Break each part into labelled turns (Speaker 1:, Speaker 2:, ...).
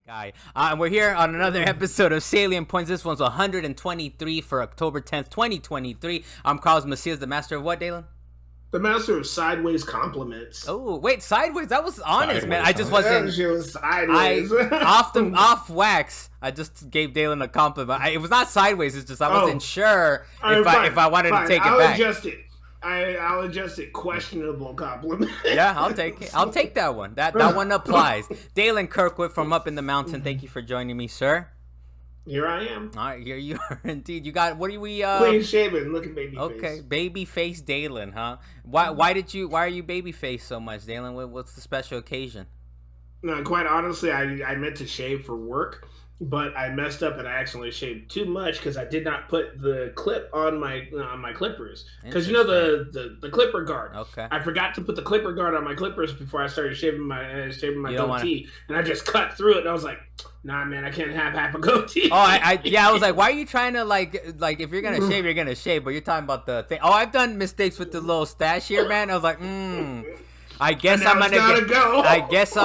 Speaker 1: Guy. And we're here on another episode of Salient Points. This one's 123 for October 10th, 2023. I'm Carlos Macias, the master of what, Dalan?
Speaker 2: The master of sideways compliments.
Speaker 1: Oh, wait, sideways? That was honest, man. I just wasn't...
Speaker 2: She was sideways.
Speaker 1: Off wax, I just gave Dalan a compliment. It was not sideways, it's just I wasn't sure if I wanted to take it back.
Speaker 2: I'll adjust it. I'll adjust it. Questionable compliment.
Speaker 1: Yeah, I'll take it. I'll take that one. That one applies. Dalan Kirkwood from Up in the Mountain. Thank you for joining me, sir.
Speaker 2: Here I am.
Speaker 1: All right, here you are indeed. You got what are we?
Speaker 2: Clean shaven, looking baby face.
Speaker 1: Okay, baby face Dalan, huh? Why are you baby face so much, Dalan? What's the special occasion?
Speaker 2: No, quite honestly, I meant to shave for work, but I messed up and I accidentally shaved too much because I did not put the clip on my clippers. Because you know the clipper guard.
Speaker 1: Okay.
Speaker 2: I forgot to put the clipper guard on my clippers before I started shaving my goatee, and I just cut through it. And I was like, nah, man, I can't have half a goatee.
Speaker 1: Oh, I was like, why are you trying to like if you're gonna shave, you're gonna shave, but you're talking about the thing. Oh, I've done mistakes with the little stash here, man. I was like, I guess I'm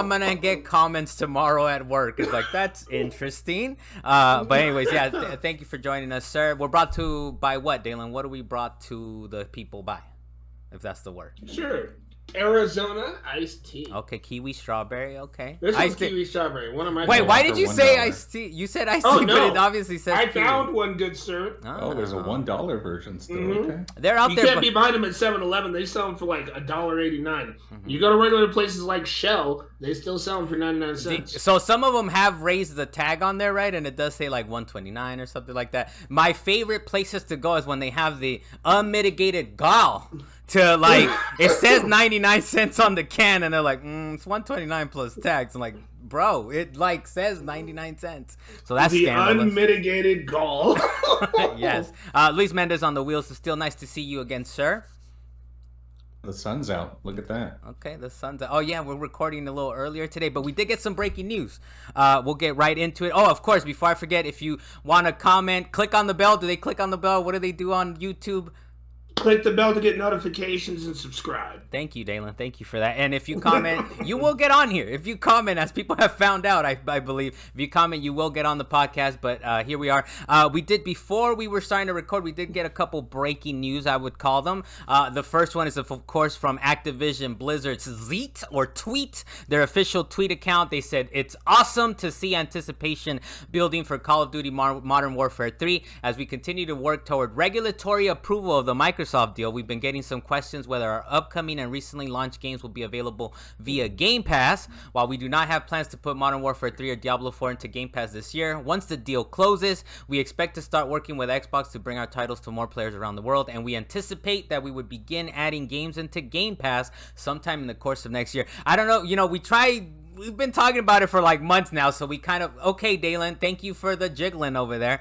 Speaker 1: gonna get comments tomorrow at work. It's like, that's interesting. But anyways, yeah, thank you for joining us, sir. We're brought to by what, Dalan? What are we brought to the people by, if that's the word?
Speaker 2: Sure. Arizona iced tea.
Speaker 1: Okay, kiwi strawberry. Okay.
Speaker 2: This is kiwi strawberry. One of my.
Speaker 1: Wait, why did you say iced tea? You said iced tea, but it obviously says.
Speaker 2: I found one, good sir.
Speaker 3: Oh, there's a $1 version still. Mm-hmm. Okay.
Speaker 1: They're out there.
Speaker 2: You can't be buying them at 7-Eleven. They sell them for like $1.89. Mm-hmm. You go to regular places like Shell, they still sell them for 99 cents.
Speaker 1: So some of them have raised the tag on there, right? And it does say like 129 or something like that. My favorite places to go is when they have the unmitigated gall. To like, it says 99 cents on the can, and they're like, it's 129 plus tax. I'm like, bro, it like says 99 cents. So that's
Speaker 2: the
Speaker 1: scandalous.
Speaker 2: Unmitigated gall.
Speaker 1: Yes. Luis Mendez on the wheels. It's still nice to see you again, sir.
Speaker 3: The sun's out. Look at that.
Speaker 1: Okay, the sun's out. Oh, yeah, we're recording a little earlier today, but we did get some breaking news. We'll get right into it. Oh, of course, before I forget, if you want to comment, click on the bell. Do they click on the bell? What do they do on YouTube?
Speaker 2: Click the bell to get notifications and subscribe.
Speaker 1: Thank you, Dalan. Thank you for that. And if you comment, you will get on here. If you comment, as people have found out, I believe, if you comment, you will get on the podcast. But here we are. Before we were starting to record, we did get a couple breaking news, I would call them. The first one is, of course, from Activision Blizzard's tweet, their official tweet account. They said, it's awesome to see anticipation building for Call of Duty Modern Warfare 3 as we continue to work toward regulatory approval of the Microsoft deal. We've been getting some questions whether our upcoming and recently launched games will be available via Game Pass. While we do not have plans to put Modern Warfare 3 or Diablo 4 into Game Pass this year, once the deal closes, we expect to start working with Xbox to bring our titles to more players around the world, and we anticipate that we would begin adding games into Game Pass sometime in the course of next year. I don't know, we've been talking about it for like months now, so we kind of, okay, Dalan, thank you for the jiggling over there.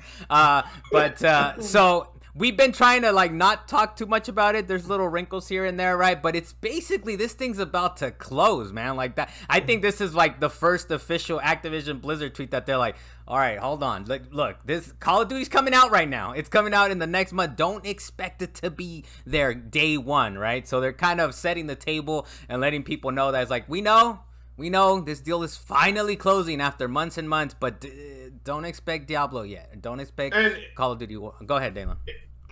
Speaker 1: So we've been trying to like not talk too much about it. There's little wrinkles here and there, right? But it's basically, this thing's about to close, man. Like that. I think this is like the first official Activision Blizzard tweet that they're like, all right, hold on. Look, this Call of Duty's coming out right now. It's coming out in the next month. Don't expect it to be there day one, right? So they're kind of setting the table and letting people know that it's like, we know this deal is finally closing after months and months, but don't expect Diablo yet. Don't expect Call of Duty. Go ahead, Dalan.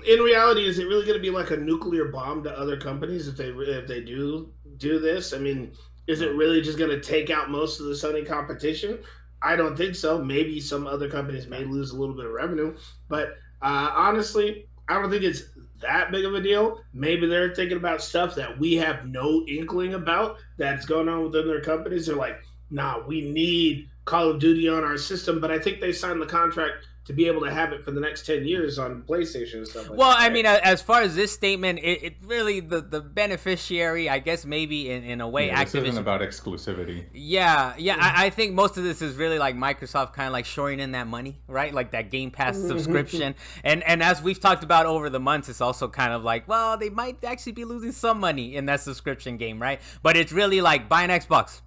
Speaker 2: In reality, is it really going to be like a nuclear bomb to other companies if they do this? I mean, is it really just going to take out most of the Sony competition? I don't think so. Maybe some other companies may lose a little bit of revenue, but honestly, I don't think it's that big of a deal. Maybe they're thinking about stuff that we have no inkling about that's going on within their companies. They're like, nah, we need Call of Duty on our system, but I think they signed the contract to be able to have it for the next 10 years on PlayStation and stuff like that.
Speaker 1: Well, I mean, as far as this statement, it really, the beneficiary, I guess maybe in a way,
Speaker 3: Activision.
Speaker 1: This isn't
Speaker 3: about exclusivity.
Speaker 1: Yeah. I think most of this is really like Microsoft kind of like shoring in that money, right? Like that Game Pass subscription. And as we've talked about over the months, it's also kind of like, well, they might actually be losing some money in that subscription game, right? But it's really like buy an Xbox,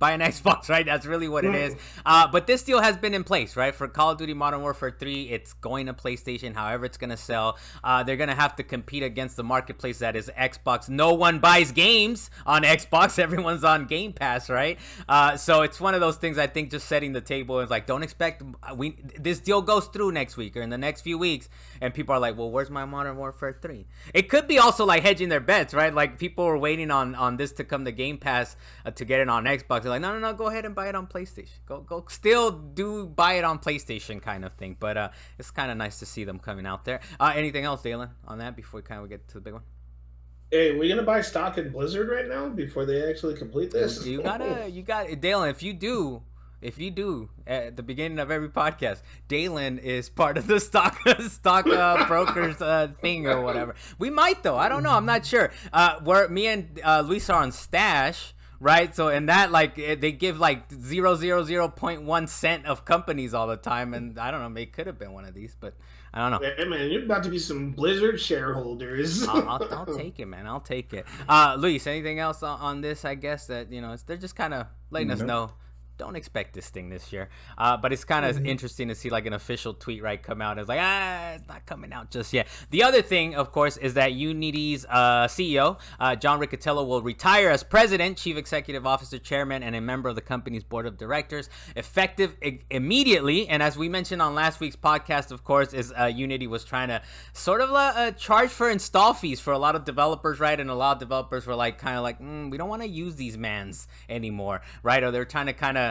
Speaker 1: right? That's really what it is. But this deal has been in place, right? For Call of Duty Modern Warfare 3, eventually it's going to PlayStation, however it's going to sell. They're going to have to compete against the marketplace that is Xbox. No one buys games on Xbox. Everyone's on Game Pass, right? So it's one of those things, I think, just setting the table is like, don't expect this deal goes through next week or in the next few weeks. And people are like, well, where's my Modern Warfare 3? It could be also like hedging their bets, right? Like people were waiting on this to come to Game Pass to get it on Xbox. They're like, no, go ahead and buy it on PlayStation. Go still do buy it on PlayStation kind of thing. But it's kind of nice to see them coming out there. Anything else, Dalan, on that before we kind of get to the big one?
Speaker 2: Hey, we gonna buy stock in Blizzard right now before they actually complete this?
Speaker 1: You got Dalan. If you do at the beginning of every podcast, Dalan is part of the stock brokers thing or whatever. We might though. I don't know. I'm not sure. Where me and Luis are on Stash. Right, so in that, like, they give like 0.001 cent of companies all the time, and I don't know, it could have been one of these, but I don't know.
Speaker 2: Hey man, you're about to be some Blizzard shareholders.
Speaker 1: I'll take it, man. I'll take it. Luis, anything else on this? I guess that they're just kind of letting us know. Don't expect this thing this year. But it's kind of interesting to see like an official tweet, right, come out. It's like, it's not coming out just yet. The other thing, of course, is that Unity's CEO, John Riccitiello, will retire as president, chief executive officer, chairman, and a member of the company's board of directors, effective immediately. And as we mentioned on last week's podcast, of course, is Unity was trying to sort of charge for install fees for a lot of developers, right? And a lot of developers were like, kind of like, we don't want to use these mans anymore, right? Or they're trying to kind of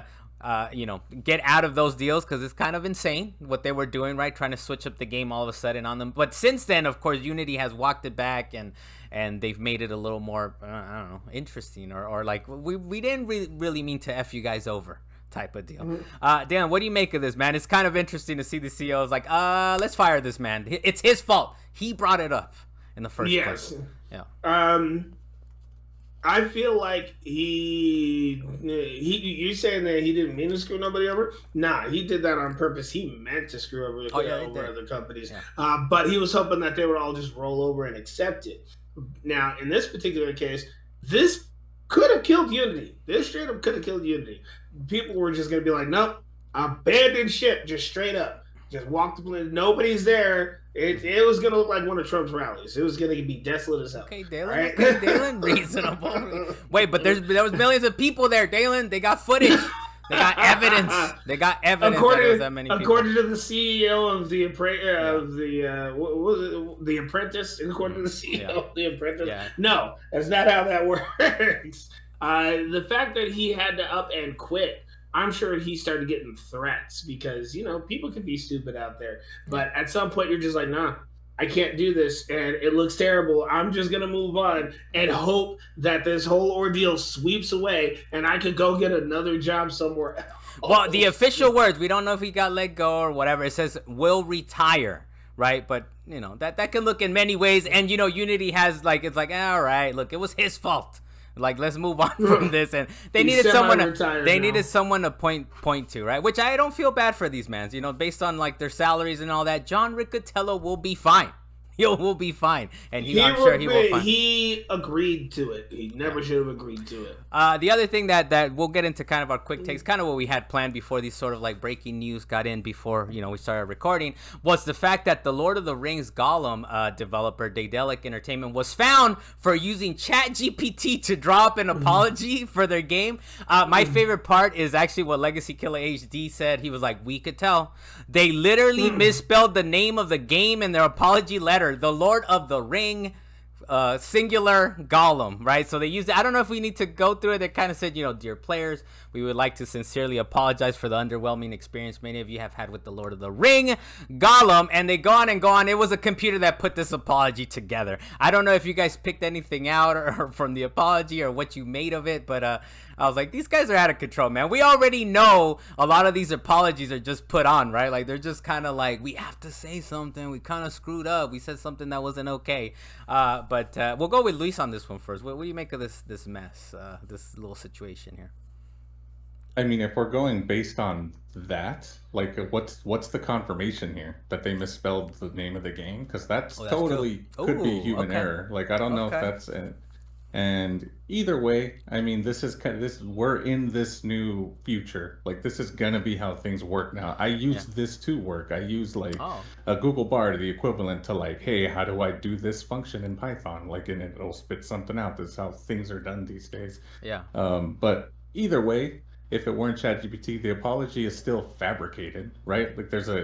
Speaker 1: get out of those deals because it's kind of insane what they were doing, right? Trying to switch up the game all of a sudden on them. But since then, of course, Unity has walked it back and they've made it a little more, I don't know, interesting or like we didn't really mean to F you guys over type of deal. Dan, what do you make of this, man? It's kind of interesting to see the CEOs like, let's fire this man. It's his fault. He brought it up in the first place. Yeah.
Speaker 2: I feel like he you saying that he didn't mean to screw nobody over? Nah, he did that on purpose. He meant to screw over other companies. Yeah. But he was hoping that they would all just roll over and accept it. Now, in this particular case, this could have killed Unity. This straight up could have killed Unity. People were just going to be like, nope, abandoned ship, just straight up. Just walk the planet. Nobody's there. It was going to look like one of Trump's rallies. It was going to be desolate as hell.
Speaker 1: Okay, Dalan. Right? Okay, Dalan, reasonable. Wait, but there was millions of people there, Dalan. They got footage. They got evidence. They got evidence that there was that many people.
Speaker 2: According to the CEO of the Apprentice, according to the CEO of the Apprentice, no, that's not how that works. The fact that he had to up and quit, I'm sure he started getting threats because, people can be stupid out there. But at some point, you're just like, nah, I can't do this, and it looks terrible. I'm just going to move on and hope that this whole ordeal sweeps away and I could go get another job somewhere else.
Speaker 1: Well, the official words, we don't know if he got let go or whatever. It says, will retire, right? But, that can look in many ways. And, Unity has, it's like, all right, look, it was his fault. Like, let's move on from this. And they needed someone to point to, right? Which I don't feel bad for these mans, based on like their salaries and all that. John Riccitiello will be fine. Will be fine, and I'm sure he will.
Speaker 2: He agreed to it. He never should have agreed to it.
Speaker 1: The other thing that we'll get into kind of our quick takes, kind of what we had planned before these sort of like breaking news got in before we started recording, was the fact that the Lord of the Rings Gollum developer Daedalic Entertainment was found for using ChatGPT to draw up an apology for their game. My favorite part is actually what Legacy Killer HD said. He was like, "We could tell they literally misspelled the name of the game in their apology letter." The Lord of the Ring, singular Gollum, right? So they used it. I don't know if we need to go through it. They kind of said, dear players, we would like to sincerely apologize for the underwhelming experience many of you have had with the Lord of the Ring, Gollum. And they go on and go on. It was a computer that put this apology together. I don't know if you guys picked anything out or from the apology or what you made of it, but I was like, these guys are out of control, man. We already know a lot of these apologies are just put on, right? Like, they're just kind of like, we have to say something. We kind of screwed up. We said something that wasn't okay. But we'll go with Luis on this one first. What do you make of this mess, this little situation here?
Speaker 3: I mean, if we're going based on that, like, what's the confirmation here that they misspelled the name of the game? Because that's totally could be human error. Like, I don't know if that's And either way, I mean, this is kind of this. We're in this new future. Like this is gonna be how things work now. I use this to work. I use like a Google Bard, the equivalent to like, hey, how do I do this function in Python? Like, and it'll spit something out. This is how things are done these days.
Speaker 1: Yeah.
Speaker 3: But either way, if it weren't ChatGPT, the apology is still fabricated, right? Like there's a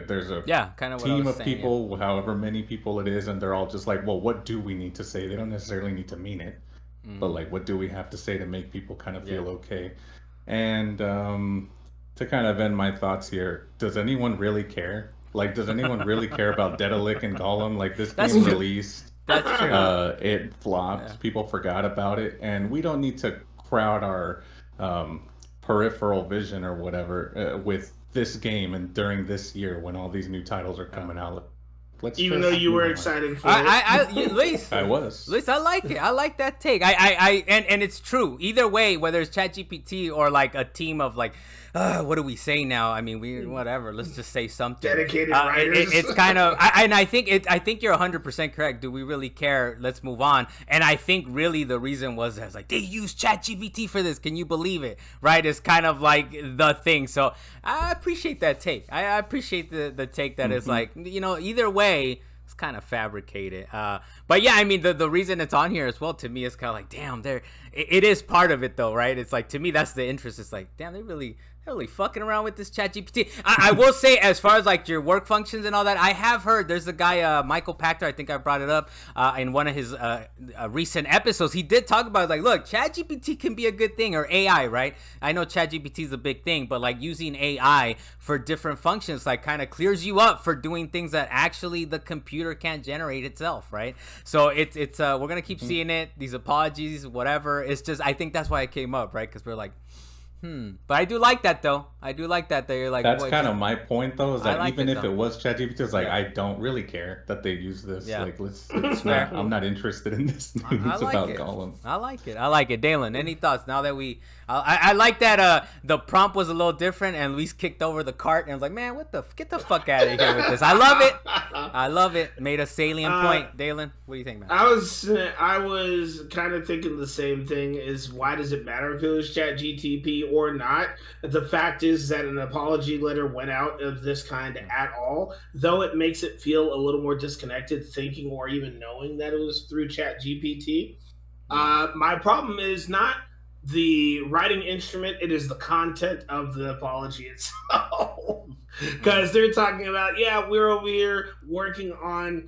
Speaker 1: kind of
Speaker 3: team of people, however many people it is, and they're all just like, well, what do we need to say? They don't necessarily need to mean it. But like, what do we have to say to make people kind of feel okay? And to kind of end my thoughts here, does anyone really care? Like, does anyone really care about Daedalic and Gollum? Like, this game released,
Speaker 1: that's true.
Speaker 3: It flopped. People forgot about it, and we don't need to crowd our peripheral vision or whatever with this game and during this year when all these new titles are coming out.
Speaker 2: Even though you were excited for it.
Speaker 1: At least
Speaker 3: I was.
Speaker 1: At least I like it. I like that take. And it's true. Either way, whether it's ChatGPT or like a team of like, what do we say now? I mean, whatever. Let's just say something.
Speaker 2: Dedicated writers.
Speaker 1: It's kind of. I think you're 100% correct. Do we really care? Let's move on. And I think really the reason was like they used ChatGPT for this. Can you believe it? Right? It's kind of like the thing. So I appreciate that take. I appreciate the take that is like, either way. It's kind of fabricated, but yeah, I mean the reason it's on here as well to me is kind of like, damn, it is part of it though, right? It's like, to me, that's the interest. It's like, damn, they're really fucking around with this ChatGPT. I will say, as far as like your work functions and all that, I have heard there's a guy, Michael Pachter, I think I brought it up in one of his recent episodes. He did talk about, like, look, ChatGPT can be a good thing, or AI, right? I know ChatGPT is a big thing, but like using AI for different functions like kind of clears you up for doing things that actually the computer can't generate itself, right? So it's we're gonna keep seeing it, these apologies, whatever. It's just, I think that's why it came up, right? Because we're like, but I do like that though. You're like,
Speaker 3: that's kind of my point though, is that like even if it was ChatGPT, it's like, I don't really care that they use this. Like, it's not, I'm not interested in this news about Gollum.
Speaker 1: I like it. Dalan, any thoughts now that I like that the prompt was a little different and Luis kicked over the cart and was like, man, get the fuck out of here with this. I love it. Made a salient point. Dalan, what do you think, man?
Speaker 2: I was kind of thinking the same thing, is why does it matter if it was ChatGPT or not? The fact is that an apology letter went out of this kind at all, though it makes it feel a little more disconnected thinking or even knowing that it was through ChatGPT. My problem is not the writing instrument, it is the content of the apology itself. Because they're talking about, we're over here working on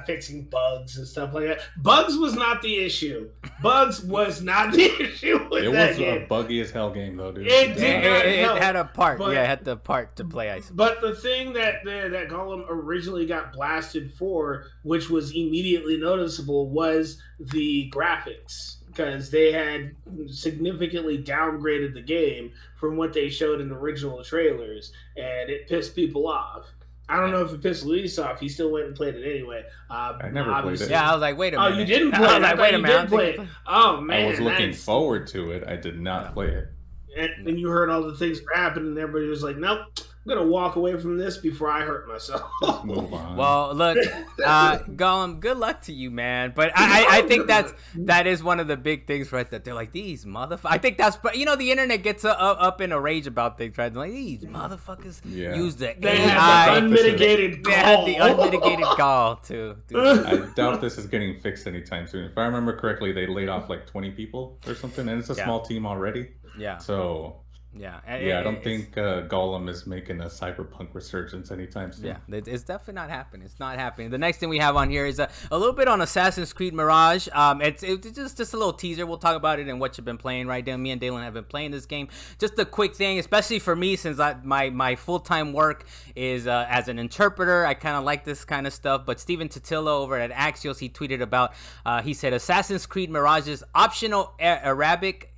Speaker 2: fixing bugs and stuff like that. Bugs was not the issue. Bugs was not the issue with that game.
Speaker 3: It was a buggy as hell game, though, dude.
Speaker 1: It had a part. It had the part to play, I suppose.
Speaker 2: But the thing that Gollum originally got blasted for, which was immediately noticeable, was the graphics. Because they had significantly downgraded the game from what they showed in the original trailers, and it pissed people off. I don't know if it pissed Luis off. He still went and played it anyway.
Speaker 3: I never played it.
Speaker 1: Yeah, I was like, wait a minute.
Speaker 2: Oh, you didn't play it? I was like, wait a minute. Play it. Oh, man.
Speaker 3: I was looking forward to it. I did not play it.
Speaker 2: And you heard all the things happen, and everybody was like, nope. I'm gonna walk away from this before I hurt myself.
Speaker 3: Just move on.
Speaker 1: Well, look, Gollum, good luck to you, man. But I think that is one of the big things, right? That they're like, these motherfuckers. I think that's, the internet gets up in a rage about things, right? They're like, these motherfuckers use the
Speaker 2: they
Speaker 1: AI.
Speaker 2: Have the unmitigated gall.
Speaker 1: They had the unmitigated gall too.
Speaker 3: I doubt this is getting fixed anytime soon. If I remember correctly, they laid off like 20 people or something, and it's a small team already.
Speaker 1: Yeah.
Speaker 3: So.
Speaker 1: Yeah,
Speaker 3: I don't think Gollum is making a Cyberpunk resurgence anytime soon.
Speaker 1: Yeah, it's definitely not happening. It's not happening. The next thing we have on here is a little bit on Assassin's Creed Mirage. It's just a little teaser. We'll talk about it and what you've been playing right now. Me and Dalan have been playing this game. Just a quick thing, especially for me, since my full-time work is as an interpreter. I kind of like this kind of stuff. But Steven Totillo over at Axios, he tweeted about, he said, Assassin's Creed Mirage's optional Arabic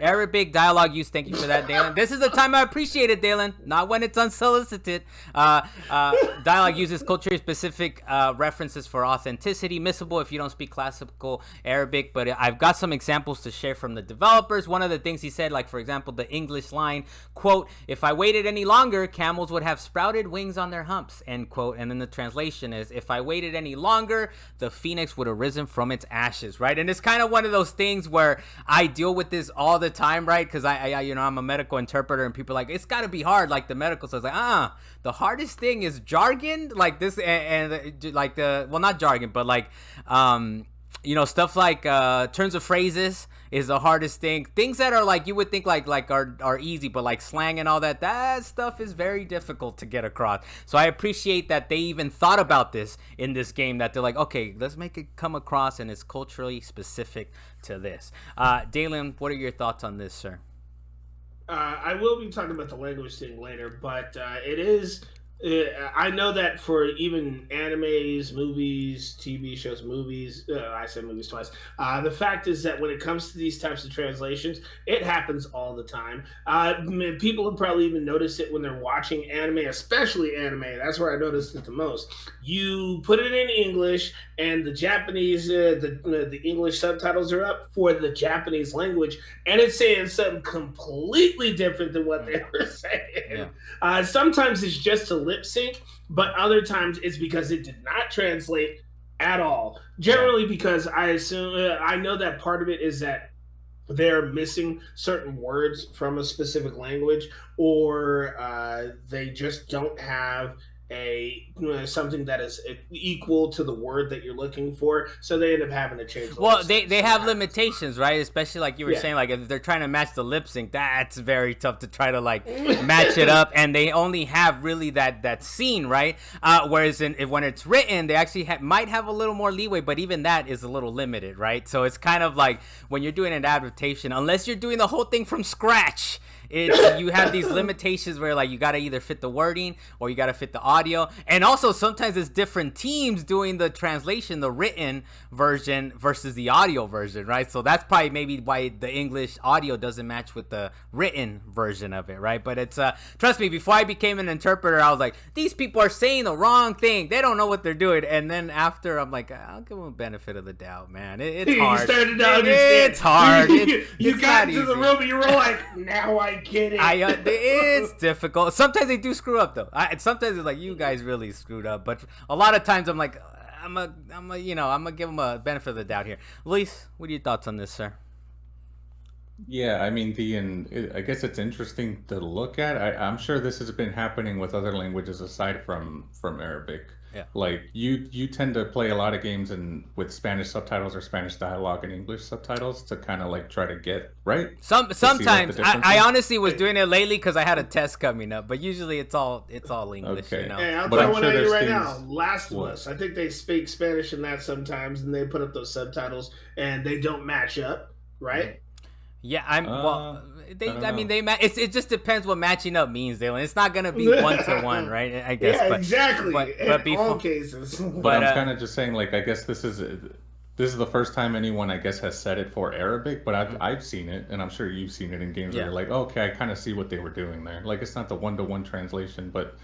Speaker 1: Arabic dialogue use. Thank you for that, Dalan. This is the time I appreciate it, Dalan. Not when it's unsolicited. Dialogue uses culturally specific references for authenticity, missable if you don't speak classical Arabic. But I've got some examples to share from the developers. One of the things he said, like for example, the English line, quote, "If I waited any longer, camels would have sprouted wings on their humps," end quote. And then the translation is, "If I waited any longer, the phoenix would have risen from its ashes," right? And it's kind of one of those things where I deal with this all the time, right? Because I'm a medical interpreter, and people are like, it's got to be hard, like the medical. So it's like, the hardest thing is jargon, like this, and like not jargon, but like, stuff like turns of phrases is the hardest thing. Things that are like you would think like are easy, but like slang and all that stuff is very difficult to get across. So I appreciate that they even thought about this in this game, that they're like, okay, let's make it come across and it's culturally specific to this. Dalan, what are your thoughts on this, sir?
Speaker 2: I will be talking about the language thing later, but it is. I know that for even animes, movies, TV shows, movies, I said movies twice. The fact is that when it comes to these types of translations, it happens all the time. People have probably even noticed it when they're watching anime, especially anime. That's where I noticed it the most. You put it in English, and the Japanese, the English subtitles are up for the Japanese language, and it's saying something completely different than what they were saying. Yeah. Sometimes it's just a lip sync, but other times it's because it did not translate at all. Generally, because I know that part of it is that they're missing certain words from a specific language, or they just don't have something that is equal to the word that you're looking for, so they end up having to change.
Speaker 1: Well, they have limitations, right? Especially like you were saying, like if they're trying to match the lip sync, that's very tough to try to like match it up, and they only have really that scene, right? Whereas when it's written, they actually might have a little more leeway, but even that is a little limited, right? So it's kind of like when you're doing an adaptation, unless you're doing the whole thing from scratch, you have these limitations where like you got to either fit the wording or you got to fit the audio. And also sometimes it's different teams doing the translation, the written version versus the audio version, right? So that's probably maybe why the English audio doesn't match with the written version of it, right? But it's trust me, before I became an interpreter, I was like, these people are saying the wrong thing, they don't know what they're doing. And then after, I'm like, I'll give them a benefit of the doubt, man. It's hard.
Speaker 2: You started to understand.
Speaker 1: It's hard.
Speaker 2: You got into the room and you were like, now I get it.
Speaker 1: It's difficult. Sometimes they do screw up though. Sometimes it's like, you guys really screwed up. But a lot of times I'm like, I'm gonna give them a benefit of the doubt here. Luis, what are your thoughts on this, sir?
Speaker 3: Yeah, I mean, I guess it's interesting to look at. I'm sure this has been happening with other languages aside from Arabic.
Speaker 1: Yeah.
Speaker 3: Like you tend to play a lot of games with Spanish subtitles or Spanish dialogue and English subtitles to kind of like try to get right.
Speaker 1: Sometimes I honestly was doing it lately because I had a test coming up, but usually it's all English.
Speaker 3: Okay.
Speaker 1: You know?
Speaker 2: Hey, I'll tell one of you right now. Last of Us. I think they speak Spanish in that sometimes, and they put up those subtitles, and they don't match up, right?
Speaker 1: Yeah, it just depends what matching up means, Dalan. It's not gonna be 1-to-1, right? I guess.
Speaker 2: Yeah, exactly. But in all cases.
Speaker 3: But I'm kind of just saying, like, I guess this is the first time anyone, I guess, has said it for Arabic. But I've seen it, and I'm sure you've seen it in games where you're like, oh, okay, I kind of see what they were doing there. Like, it's not the 1-to-1 translation, but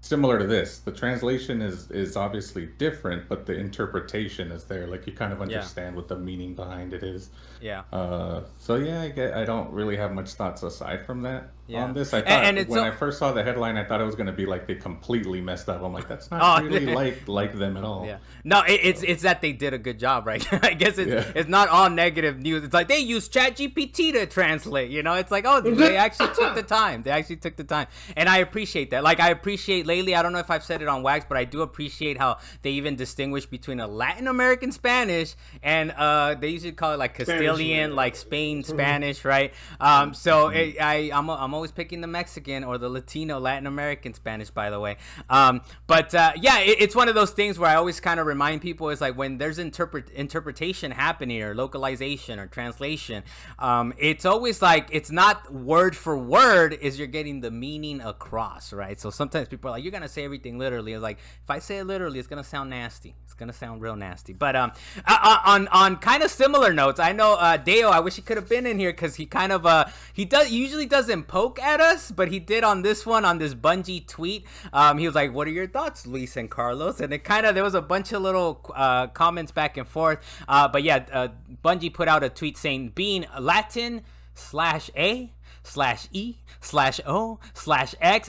Speaker 3: similar to this, the translation is obviously different, but the interpretation is there. Like, you kind of understand what the meaning behind it is.
Speaker 1: Yeah.
Speaker 3: So I don't really have much thoughts aside from that on this. I thought when I first saw the headline, I thought it was going to be like they completely messed up. I'm like, that's not really like them at all.
Speaker 1: Yeah. No, it's that they did a good job, right? I guess it's not all negative news. It's like they used ChatGPT to translate. You know, it's like, oh, they actually took the time. And I appreciate that. Like, I appreciate lately. I don't know if I've said it on Wax, but I do appreciate how they even distinguish between a Latin American Spanish and they usually call it like Castilian, like Spain Spanish, right? So I'm always picking the Mexican or the Latino Latin American Spanish, by the way. It's one of those things where I always kind of remind people, is like when there's interpretation happening or localization or translation, it's always like it's not word for word, is you're getting the meaning across, right? So sometimes people are like, you're gonna say everything literally. It's like, if I say it literally, it's gonna sound nasty. It's gonna sound real nasty. But on kind of similar notes, I know Deo, I wish he could have been in here because he kind of he usually doesn't poke at us, but he did on this one, on this Bungie tweet. He was like, what are your thoughts, Luis and Carlos? And it kind of, there was a bunch of little comments back and forth. But yeah, Bungie put out a tweet saying being Latin/A/E/O/X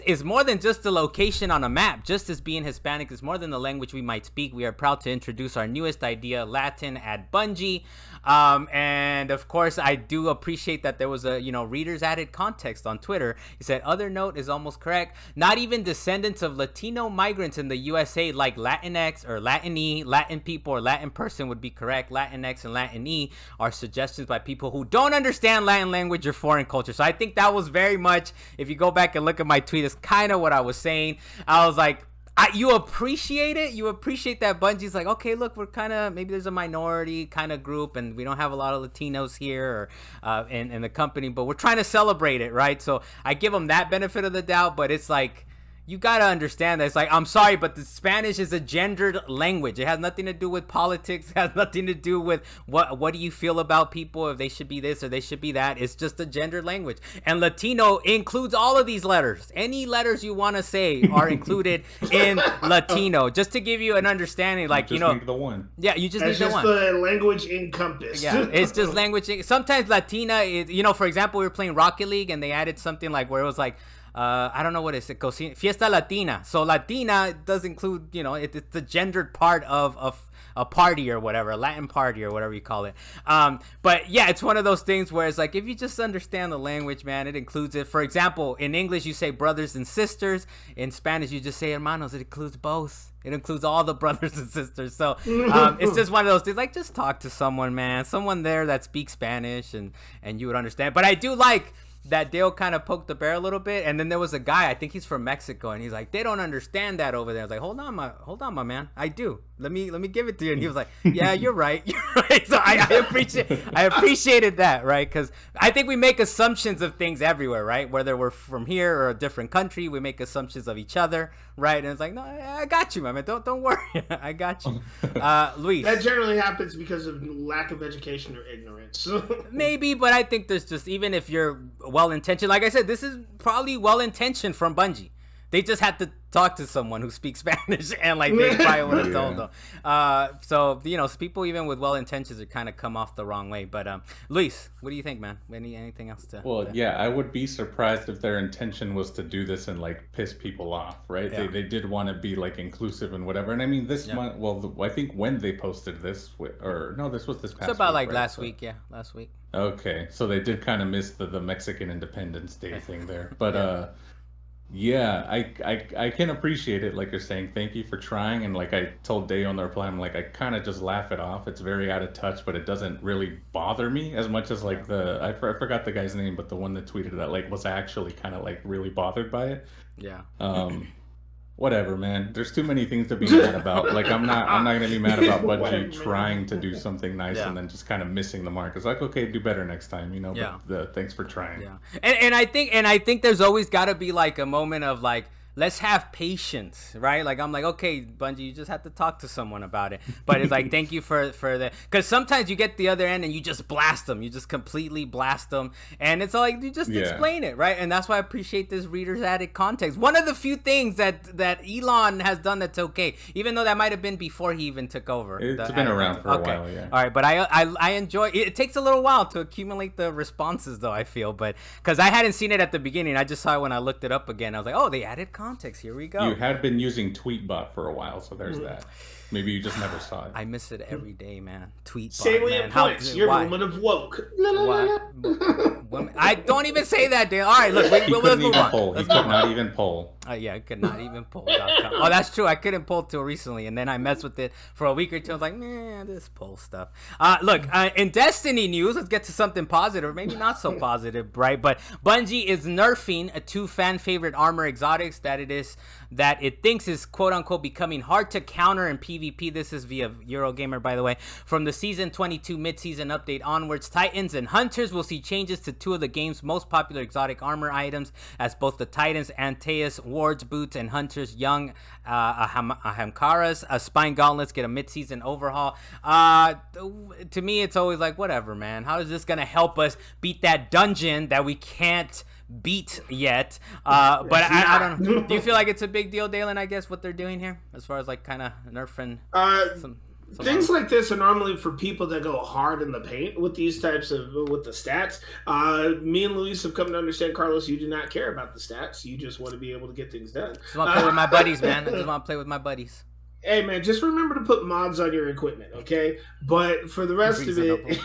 Speaker 1: is more than just a location on a map. Just as being Hispanic is more than the language we might speak, we are proud to introduce our newest idea, Latin at Bungie. And of course, I do appreciate that there was a, readers added context on Twitter. He said, other note is almost correct. Not even descendants of Latino migrants in the USA like Latinx or Latin-E, Latin people or Latin person would be correct. Latinx and Latin-E are suggestions by people who don't understand Latin language or foreign culture. So I think that was very much, if you go back and look at my tweet, it's kind of what I was saying. I was like, you appreciate it. You appreciate that Bungie's like, okay, look, we're kind of, maybe there's a minority kind of group and we don't have a lot of Latinos here or in the company, but we're trying to celebrate it, right? So I give them that benefit of the doubt, but it's like, you got to understand that it's like, I'm sorry, but the Spanish is a gendered language. It has nothing to do with politics. It has nothing to do with what do you feel about people, if they should be this or they should be that. It's just a gendered language. And Latino includes all of these letters. Any letters you want to say are included in Latino. Just to give you an understanding, like,
Speaker 3: you need the one.
Speaker 1: Yeah, you just
Speaker 2: need
Speaker 1: need the one.
Speaker 2: It's just the language encompassed.
Speaker 1: Yeah, it's just language. Sometimes Latina is, for example, we were playing Rocket League and they added something like where it was like, I don't know what it's Fiesta Latina. So Latina does include, it's the gendered part of a party or whatever, a Latin party or whatever you call it. But yeah, it's one of those things where it's like, if you just understand the language, man, it includes it. For example, in English, you say brothers and sisters. In Spanish, you just say hermanos. It includes both. It includes all the brothers and sisters. So it's just one of those things. Like, just talk to someone, man. Someone there that speaks Spanish and you would understand. But I do like that Dale kind of poked the bear a little bit, and then there was a guy, I think he's from Mexico, and he's like, they don't understand that over there. I was like, hold on, my man, I do. Let me give it to you. And he was like, yeah, you're right. So I appreciated that, right? Because I think we make assumptions of things everywhere, right? Whether we're from here or a different country, we make assumptions of each other, right? And it's like, no, I got you, my man. Don't worry, I got you. Luis.
Speaker 2: That generally happens because of lack of education or ignorance.
Speaker 1: Maybe, but I think there's just, even if you're well-intentioned, like I said, this is probably well-intentioned from Bungie. They just had to talk to someone who speaks Spanish, and like they probably would have told them. So people even with well intentions are kind of come off the wrong way. But Luis, what do you think, man? Anything else to?
Speaker 3: Well, yeah, I would be surprised if their intention was to do this and like piss people off, right? Yeah. They did want to be like inclusive and whatever. And I mean, this month, I think when they posted this, this was this past.
Speaker 1: It's about
Speaker 3: week,
Speaker 1: like
Speaker 3: right?
Speaker 1: last week, yeah, last week.
Speaker 3: Okay, so they did kind of miss the Mexican Independence Day thing there, but yeah, I can appreciate it, like you're saying. Thank you for trying. And like I told Day on the reply, I'm like, I kind of just laugh it off. It's very out of touch, but it doesn't really bother me as much as like I forgot the guy's name, but the one that tweeted that like was actually kind of like really bothered by it.
Speaker 1: Yeah.
Speaker 3: Whatever, man. There's too many things to be mad about. Like I'm not gonna be mad about Bungie trying to do something nice and then just kind of missing the mark. It's like, okay, do better next time,
Speaker 1: Yeah.
Speaker 3: But thanks for trying.
Speaker 1: Yeah. And I think there's always got to be like a moment of like, let's have patience, right? Like, I'm like, okay, Bungie, you just have to talk to someone about it. But it's like, thank you for the, because sometimes you get the other end and you just blast them. You just completely blast them. And it's like, you just explain it, right? And that's why I appreciate this reader's added context. One of the few things that Elon has done that's okay, even though that might have been before he even took over.
Speaker 3: It's been around for a while, yeah.
Speaker 1: All right, but I enjoy it. It takes a little while to accumulate the responses, though, I feel. But because I hadn't seen it at the beginning. I just saw it when I looked it up again. I was like, oh, they added context. Here we go.
Speaker 3: You had been using Tweetbot for a while, so there's that. Maybe you just never saw it.
Speaker 1: I miss it every day, man. Tweetbot,
Speaker 2: Salient points. You're a woman of woke.
Speaker 1: I don't even say that, Dan. All right, look, let's move on.
Speaker 3: He could not even poll.
Speaker 1: Yeah, I could not even pull. Oh, that's true. I couldn't pull till recently, and then I messed with it for a week or two. I was like, man, this pull stuff. Look, in Destiny news, let's get to something positive, or maybe not so positive, right? But Bungie is nerfing two fan favorite armor exotics that it thinks is quote unquote becoming hard to counter in PvP PvP. This is via Eurogamer, by the way. From the Season 22 mid-season update onwards, Titans and Hunters will see changes to two of the game's most popular exotic armor items, as both the Titans' Antaeus Ward's boots and Hunters' Young Ahamkara's spine gauntlets get a mid-season overhaul. To me, it's always like, whatever, man. How is this going to help us beat that dungeon that we can't beat yet? But I don't know. Do you feel like it's a big deal, Dalan, I guess, what they're doing here as far as like kind of nerfing some
Speaker 2: things like this are normally for people that go hard in the paint with these types of with the stats. Me and Luis have come to understand, Carlos, you do not care about the stats. You just want to be able to get things done.
Speaker 1: I just want to play with my buddies, man. I just want to play with my buddies.
Speaker 2: Hey, man, just remember to put mods on your equipment, okay? But for the rest of it,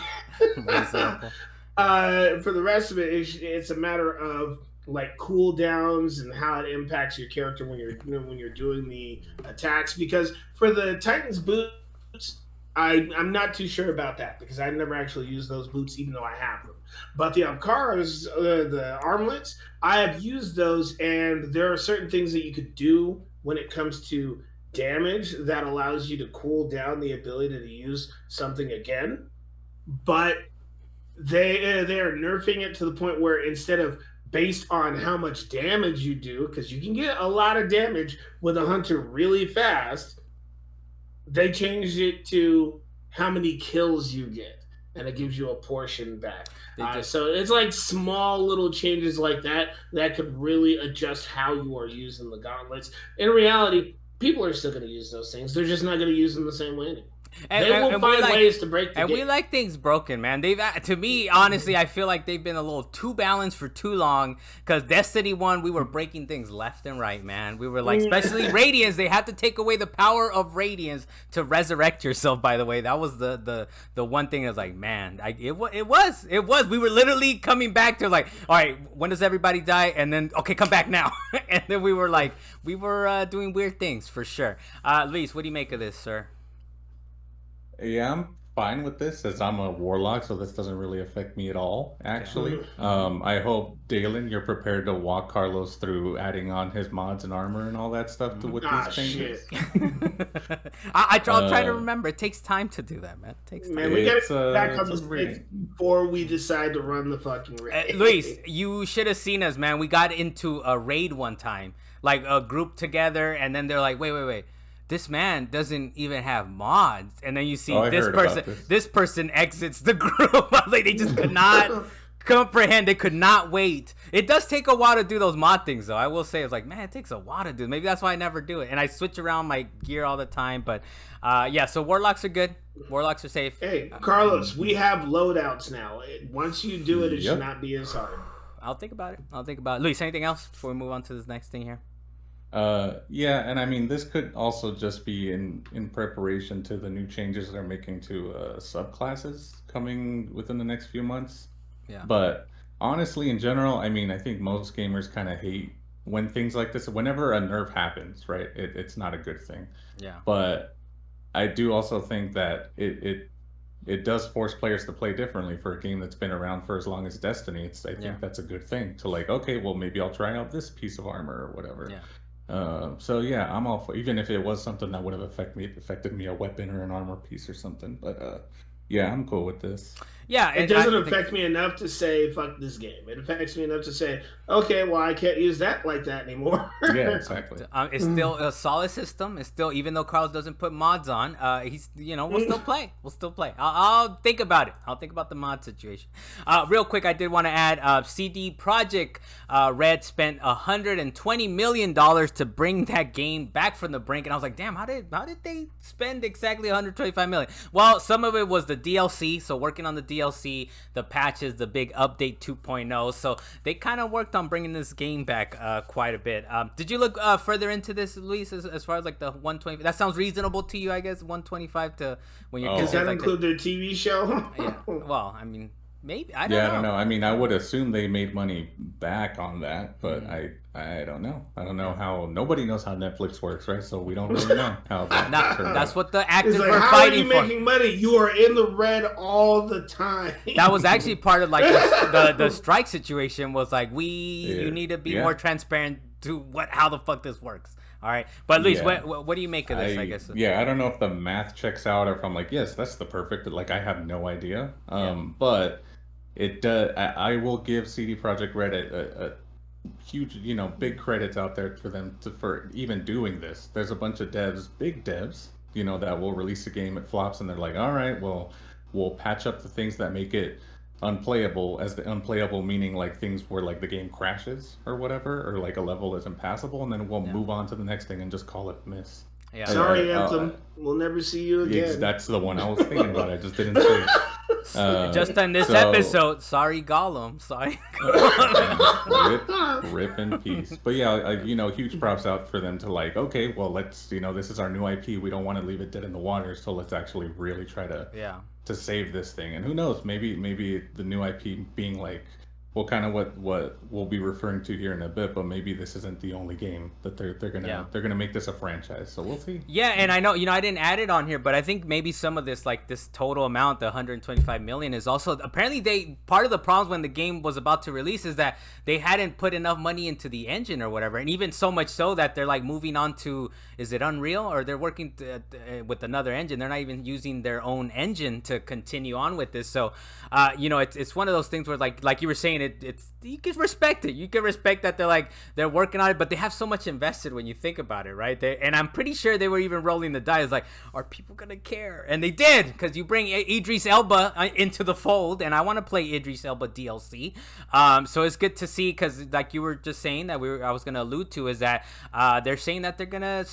Speaker 2: it's a matter of like cooldowns and how it impacts your character when you're doing the attacks. Because for the Titans boots, I'm not too sure about that because I've never actually used those boots, even though I have them. But the Amkaras, the armlets, I have used those, and there are certain things that you could do when it comes to damage that allows you to cool down the ability to use something again. But they are nerfing it to the point where instead of based on how much damage you do, because you can get a lot of damage with a hunter really fast, they changed it to how many kills you get, and it gives you a portion back. So it's like small little changes like that could really adjust how you are using the gauntlets. In reality, people are still going to use those things. They're just not going to use them the same way anymore. They will find ways to break the game.
Speaker 1: And we like things broken, man. To me, honestly, I feel like they've been a little too balanced for too long. Because Destiny 1, we were breaking things left and right, man. We were like, especially Radiance, they had to take away the power of Radiance to resurrect yourself, by the way. That was the one thing that was like, man, it was. We were literally coming back to like, all right, when does everybody die? And then, okay, come back now. And then we were doing weird things for sure. Luis, what do you make of this, sir?
Speaker 3: Yeah, I'm fine with this as I'm a warlock, so this doesn't really affect me at all, actually. I hope, Dalan, you're prepared to walk Carlos through adding on his mods and armor and all that stuff with these changes.
Speaker 1: I'll try to remember. It takes time to do that, man. It takes time.
Speaker 2: Man, we got to back on the stage before we decide to run the fucking raid.
Speaker 1: Luis, you should have seen us, man. We got into a raid one time, like a group together, and then they're like, wait. This man doesn't even have mods, and then you see this person exits the group. Like they just could not comprehend. They could not wait. It does take a while to do those mod things, though. I will say, it's like, man, it takes a while to do. Maybe that's why I never do it, and I switch around my gear all the time. But yeah, so warlocks are good. Warlocks are safe.
Speaker 2: Hey, Carlos, we have loadouts now. Once you do it, it should not be as hard.
Speaker 1: I'll think about it. Luis, anything else before we move on to this next thing here?
Speaker 3: Yeah, and I mean, this could also just be in preparation to the new changes they're making to subclasses coming within the next few months.
Speaker 1: Yeah.
Speaker 3: But honestly, in general, I mean, I think most gamers kind of hate when things like this, whenever a nerf happens, right? It's not a good thing.
Speaker 1: Yeah.
Speaker 3: But I do also think that it does force players to play differently for a game that's been around for as long as Destiny. I think that's a good thing to like, okay, well, maybe I'll try out this piece of armor or whatever.
Speaker 1: Yeah.
Speaker 3: So yeah, I'm all for, even if it was something that would have affected me, a weapon or an armor piece or something. But yeah, I'm cool with this.
Speaker 1: Yeah,
Speaker 2: it doesn't affect me enough to say fuck this game. It affects me enough to say, okay, well, I can't use that like that anymore.
Speaker 3: Yeah, exactly.
Speaker 1: It's still a solid system. It's still, even though Carlos doesn't put mods on, he's, we'll still play. I'll think about it. I'll think about the mod situation. Real quick, I did want to add, CD Projekt Red spent $120 million to bring that game back from the brink, and I was like, damn, how did they spend exactly $125 million? Well, some of it was the DLC, so working on the DLC, the patches, the big update 2.0. So they kind of worked on bringing this game back quite a bit. Did you look further into this, Luis, as far as like the 120? That sounds reasonable to you, I guess, 125 to when you're.
Speaker 2: Does that include their TV show?
Speaker 1: Yeah. Well, I mean, maybe. I don't know.
Speaker 3: I mean, I would assume they made money back on that, but I don't know. I don't know how. Nobody knows how Netflix works, right? So we don't really know how that turned out.
Speaker 1: That's what the actors
Speaker 2: like,
Speaker 1: were
Speaker 2: how
Speaker 1: fighting for.
Speaker 2: How are you making money? You are in the red all the time.
Speaker 1: That was actually part of like the strike situation. Was like you need to be more transparent to how the fuck this works. All right, but Luis, what do you make of this? I guess.
Speaker 3: Yeah, I don't know if the math checks out or if I'm like, yes, that's the perfect. Like, I have no idea. But it does. I will give CD Projekt Red a huge, big credits out there for them for even doing this. There's a bunch of devs, big devs, that will release a game, it flops, and they're like, all right, well, we'll patch up the things that make it unplayable, as the unplayable meaning like things where like the game crashes or whatever, or like a level is impassable, and then we'll move on to the next thing and just call it miss.
Speaker 2: Yeah. Sorry, Anthem. We'll never see you again.
Speaker 3: That's the one I was thinking about. I just didn't say it.
Speaker 1: Just on this episode, sorry, Gollum. Sorry.
Speaker 3: Rip in peace. But yeah, huge props out for them to like, okay, well, let's, this is our new IP. We don't want to leave it dead in the water, so let's actually really try to save this thing. And who knows, maybe the new IP being like, well, kind of what we'll be referring to here in a bit, but maybe this isn't the only game that they're gonna make this a franchise. So we'll see.
Speaker 1: Yeah, and I know I didn't add it on here, but I think maybe some of this, like this total amount, the 125 million, is also apparently part of the problems when the game was about to release is that they hadn't put enough money into the engine or whatever, and even so much so that they're like moving on to, is it Unreal, or they're working with another engine. They're not even using their own engine to continue on with this. So it's one of those things where like you were saying, it's you can respect it. You can respect that they're working on it, but they have so much invested when you think about it, right? And I'm pretty sure they were even rolling the dice, like, are people gonna care? And they did, because you bring Idris Elba into the fold, and I want to play Idris Elba DLC. So it's good to see, because like you were just saying that I was gonna allude to, is that they're saying that they're gonna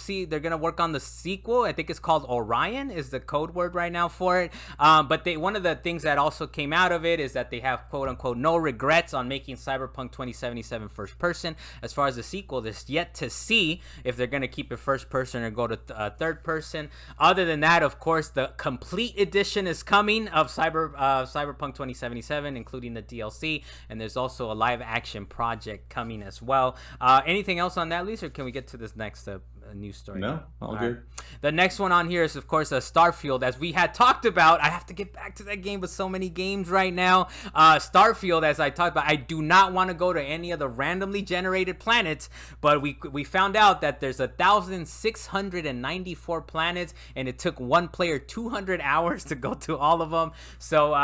Speaker 1: work on the sequel. I think it's called Orion is the code word right now for it. But one of the things that also came out of it is that they have quote unquote no regrets on making Cyberpunk 2077 first person. As far as the sequel, there's yet to see if they're going to keep it first person or go to third person. Other than that, of course, the complete edition is coming of Cyberpunk 2077, including the DLC, and there's also a live action project coming as well. Anything else on that, Lisa, or can we get to this next news story?
Speaker 3: No, all good. Right.
Speaker 1: The next one on here is, of course, Starfield. As we had talked about, I have to get back to that game with so many games right now. Starfield, as I talked about, I do not want to go to any of the randomly generated planets, but we found out that there's 1,694 planets, and it took one player 200 hours to go to all of them. So,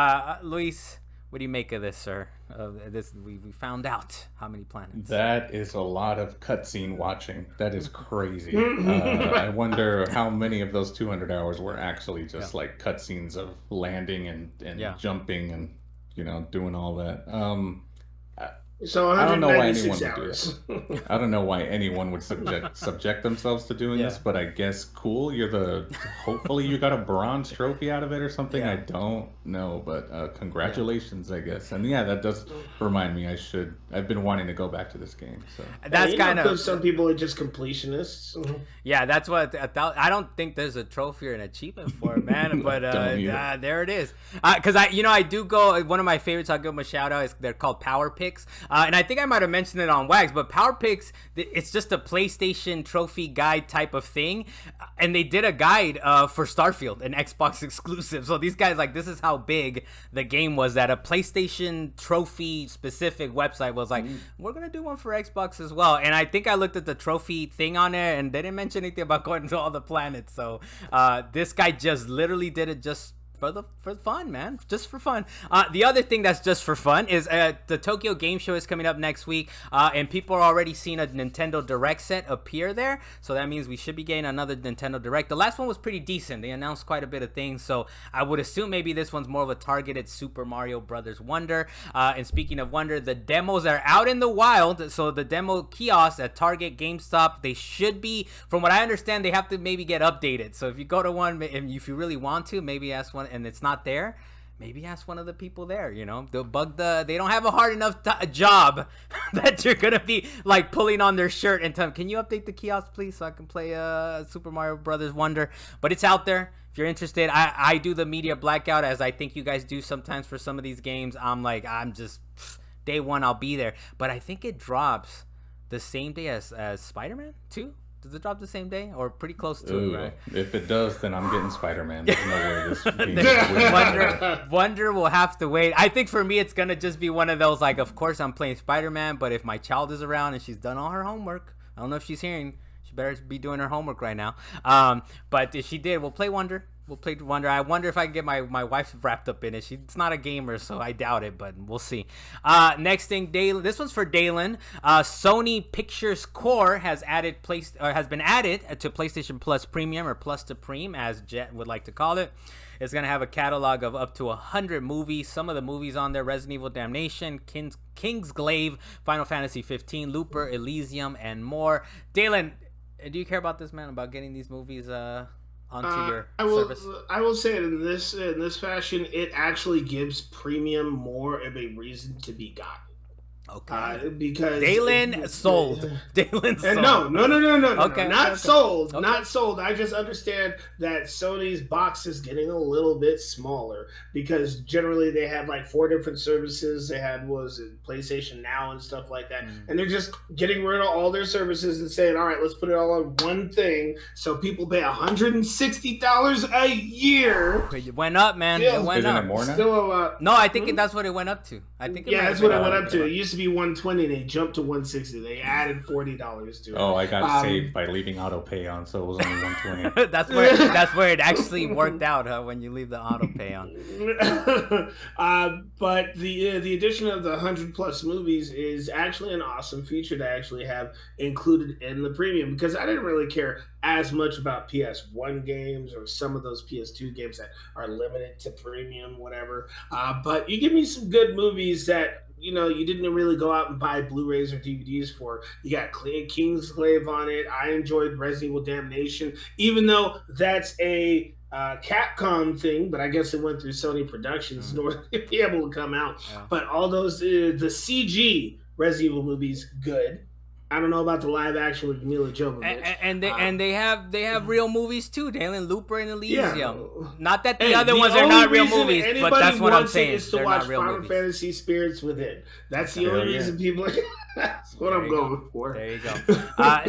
Speaker 1: Luis, what do you make of this, sir? We found out how many planets.
Speaker 3: That is a lot of cutscene watching. That is crazy. I wonder how many of those 200 hours were actually just like cutscenes of landing and jumping and doing all that.
Speaker 2: So
Speaker 3: I don't know why anyone
Speaker 2: would
Speaker 3: do this. I don't know why anyone would subject themselves to doing this, but I guess cool. Hopefully you got a bronze trophy out of it or something. I don't know, but congratulations, I guess. And that does remind me I've been wanting to go back to this game. So
Speaker 1: that's kind of,
Speaker 2: some people are just completionists.
Speaker 1: Yeah, that's what I don't think there's a trophy or an achievement for it, man. But there it is. Because I do go. One of my favorites, I'll give them a shout out. They're called Power Picks. And I think I might have mentioned it on Wags, but Power Picks, it's just a PlayStation trophy guide type of thing. And they did a guide for Starfield, an Xbox exclusive. So these guys, this is how big the game was, that a PlayStation trophy specific website was like, we're going to do one for Xbox as well. And I think I looked at the trophy thing on there, and they didn't mention anything about going to all the planets. So this guy just literally did it just for fun, man, just for fun. The other thing that's just for fun is the Tokyo Game Show is coming up next week, and people are already seeing a Nintendo Direct set appear there, so that means we should be getting another Nintendo Direct. The last one was pretty decent. They announced quite a bit of things, so I would assume maybe this one's more of a targeted Super Mario Brothers Wonder. And speaking of Wonder, the demos are out in the wild, so the demo kiosks at Target, GameStop, they should be, from what I understand, they have to maybe get updated. So if you go to one, and if you really want to, maybe ask one, and it's not there, maybe ask one of the people there. They'll they don't have a hard enough job that you're gonna be pulling on their shirt and tell them, can you update the kiosk please so I can play Super Mario Brothers Wonder. But it's out there if you're interested. I do the media blackout, as I think you guys do sometimes for some of these games. I'm just day one, I'll be there, but I think it drops the same day as Spider-Man 2. Does it drop the same day or pretty close to
Speaker 3: Ooh,
Speaker 1: it, right?
Speaker 3: If it does, then I'm getting Spider-Man. There's no way this game
Speaker 1: Wonder will have to wait. I think for me, it's going to just be one of those, like, of course I'm playing Spider-Man, but if my child is around and she's done all her homework, I don't know if she's hearing, she better be doing her homework right now. But if she did, we'll play Wonder. We'll play Wonder. I wonder if I can get my wife wrapped up in it. She's not a gamer, so I doubt it, but we'll see. Next thing, this one's for Dalan. Sony Pictures Core has been added to PlayStation Plus Premium, or Plus to Preem, as Jet would like to call it. It's going to have a catalog of up to 100 movies. Some of the movies on there: Resident Evil Damnation, Kingsglaive, Final Fantasy 15, Looper, Elysium, and more. Dalan, do you care about this, man, about getting these movies onto your service?
Speaker 2: I will say it in this fashion, it actually gives Premium more of a reason to be gotten.
Speaker 1: Okay.
Speaker 2: Because
Speaker 1: Dalan sold. Dalan sold.
Speaker 2: No.
Speaker 1: Okay.
Speaker 2: Not sold. Okay. Not sold. I just understand that Sony's box is getting a little bit smaller because generally they have like 4 different services. They had PlayStation Now and stuff like that, and they're just getting rid of all their services and saying, "All right, let's put it all on one thing." So people pay $160 a year.
Speaker 1: It went up, man.
Speaker 2: Still,
Speaker 1: it went up.
Speaker 3: It more now?
Speaker 2: Still a lot.
Speaker 1: No, I think that's what it went up to. I think
Speaker 2: that's what it went up to. It used to be $120, they jumped to $160. They added $40 to it.
Speaker 3: Oh, I got saved by leaving auto pay on, so it was only $120.
Speaker 1: that's where it actually worked out, huh? When you leave the auto pay on.
Speaker 2: But the addition of the 100 plus movies is actually an awesome feature to actually have included in the premium, because I didn't really care as much about PS1 games or some of those PS2 games that are limited to premium, whatever. But you give me some good movies that you didn't really go out and buy Blu-rays or DVDs for. You got Kingsglaive on it. I enjoyed Resident Evil Damnation, even though that's a Capcom thing, but I guess it went through Sony Productions in order to be able to come out. Yeah. But all those, the CG Resident Evil movies, good. I don't know about the live action with Mila Jovovich.
Speaker 1: And they have real movies too, Dalan, Looper and Elysium. Yeah. Not that the other
Speaker 2: the
Speaker 1: ones are not real movies, but that's what I'm saying.
Speaker 2: Is to watch Final Fantasy Spirits Within. That's the only reason people. That's what I'm going for.
Speaker 1: There you go.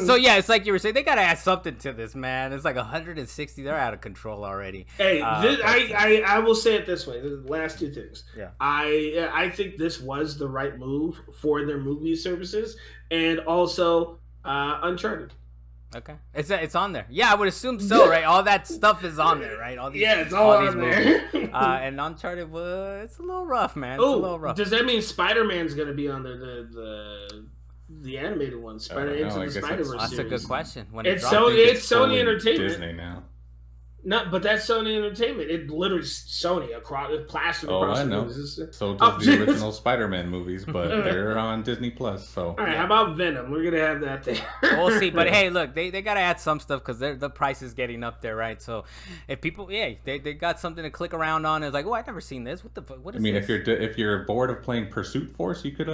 Speaker 1: So yeah, it's like you were saying, they gotta add something to this, man. It's like 160. They're out of control already.
Speaker 2: Hey, I will say it this way: the last 2 things.
Speaker 1: Yeah.
Speaker 2: I think this was the right move for their movie services, and also Uncharted.
Speaker 1: Okay, it's on there. Yeah, I would assume so, right? All that stuff is on there, right?
Speaker 2: It's all on there.
Speaker 1: And Uncharted, it's a little rough, man. It's a little rough.
Speaker 2: Does that mean Spider-Man's going to be on there? The animated one, Into the Spider-Verse.
Speaker 1: That's
Speaker 2: series.
Speaker 1: a good question.
Speaker 2: It's Sony Entertainment.
Speaker 3: Disney now.
Speaker 2: No, but that's Sony Entertainment. It literally Sony plastered across the movies.
Speaker 3: So does the original Spider-Man movies, but they're on Disney Plus. So
Speaker 2: all right, how about Venom? We're gonna have that there.
Speaker 1: We'll see. But hey, look, they gotta add some stuff because the price is getting up there, right? So if people, they got something to click around on. It's like, I've never seen this. What is this?
Speaker 3: If you're bored of playing Pursuit Force, you could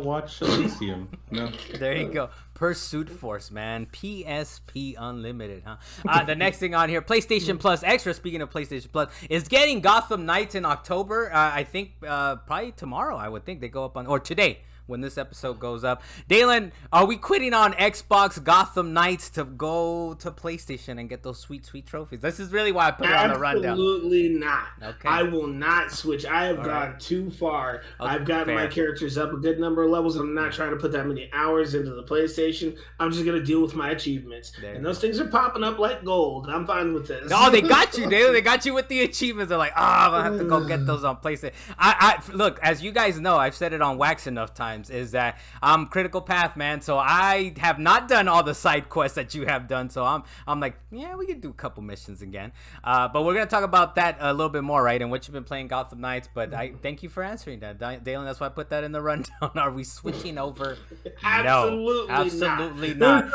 Speaker 3: watch Elysium. No,
Speaker 1: there you go. Pursuit Force, man. PSP Unlimited, huh? The next thing on here, PlayStation Plus Extra, speaking of PlayStation Plus, is getting Gotham Knights in October. I think probably tomorrow, I would think. They go up or today when this episode goes up. Dalan, are we quitting on Xbox Gotham Knights to go to PlayStation and get those sweet, sweet trophies? This is really why I put it on the rundown.
Speaker 2: Absolutely not.
Speaker 1: Okay.
Speaker 2: I will not switch. I have gone too far. Okay, I've gotten my characters up a good number of levels. I'm not trying to put that many hours into the PlayStation. I'm just going to deal with my achievements. And those things are popping up like gold. I'm fine with this.
Speaker 1: Oh, they got you, Dalan. They got you with the achievements. They're like, I'm going to have to go get those on PlayStation. I look, as you guys know, I've said it on Wax enough times, is that I'm Critical Path, man. So I have not done all the side quests that you have done. So I'm like, yeah, we can do a couple missions again. But we're gonna talk about that a little bit more, right? And what you've been playing Gotham Knights. But I thank you for answering that, Dalan. That's why I put that in the rundown. Are we switching over? Absolutely not.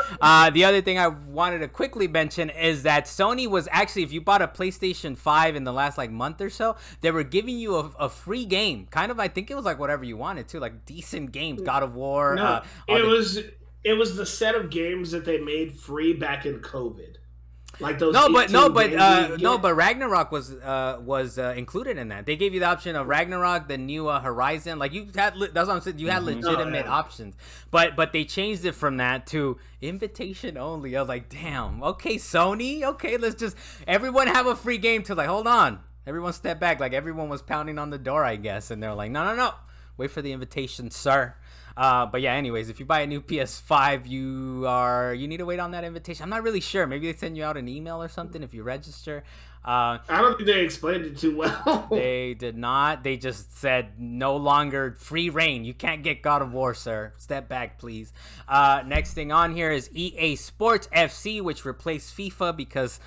Speaker 1: The other thing I wanted to quickly mention is that Sony was actually, if you bought a PlayStation 5 in the last month or so, they were giving you a free game. Kind of, I think it was like whatever you wanted to, like decent games. God of War.
Speaker 2: No, it was the set of games that they made free back in COVID. Like those.
Speaker 1: No, but Ragnarok was included in that. They gave you the option of Ragnarok, the new Horizon. Like you had, that's what I'm saying. You had legitimate options, but they changed it from that to invitation only. I was like, damn. Okay, Sony. Okay, let's just everyone have a free game to like. Hold on, everyone step back. Like everyone was pounding on the door, I guess, and they're like, no. Wait for the invitation, sir. But yeah, anyways, if you buy a new PS5, you need to wait on that invitation. I'm not really sure. Maybe they send you out an email or something if you register.
Speaker 2: I don't think they explained it too well.
Speaker 1: They did not. They just said no longer free reign. You can't get God of War, sir. Step back, please. Next thing on here is EA Sports FC, which replaced FIFA because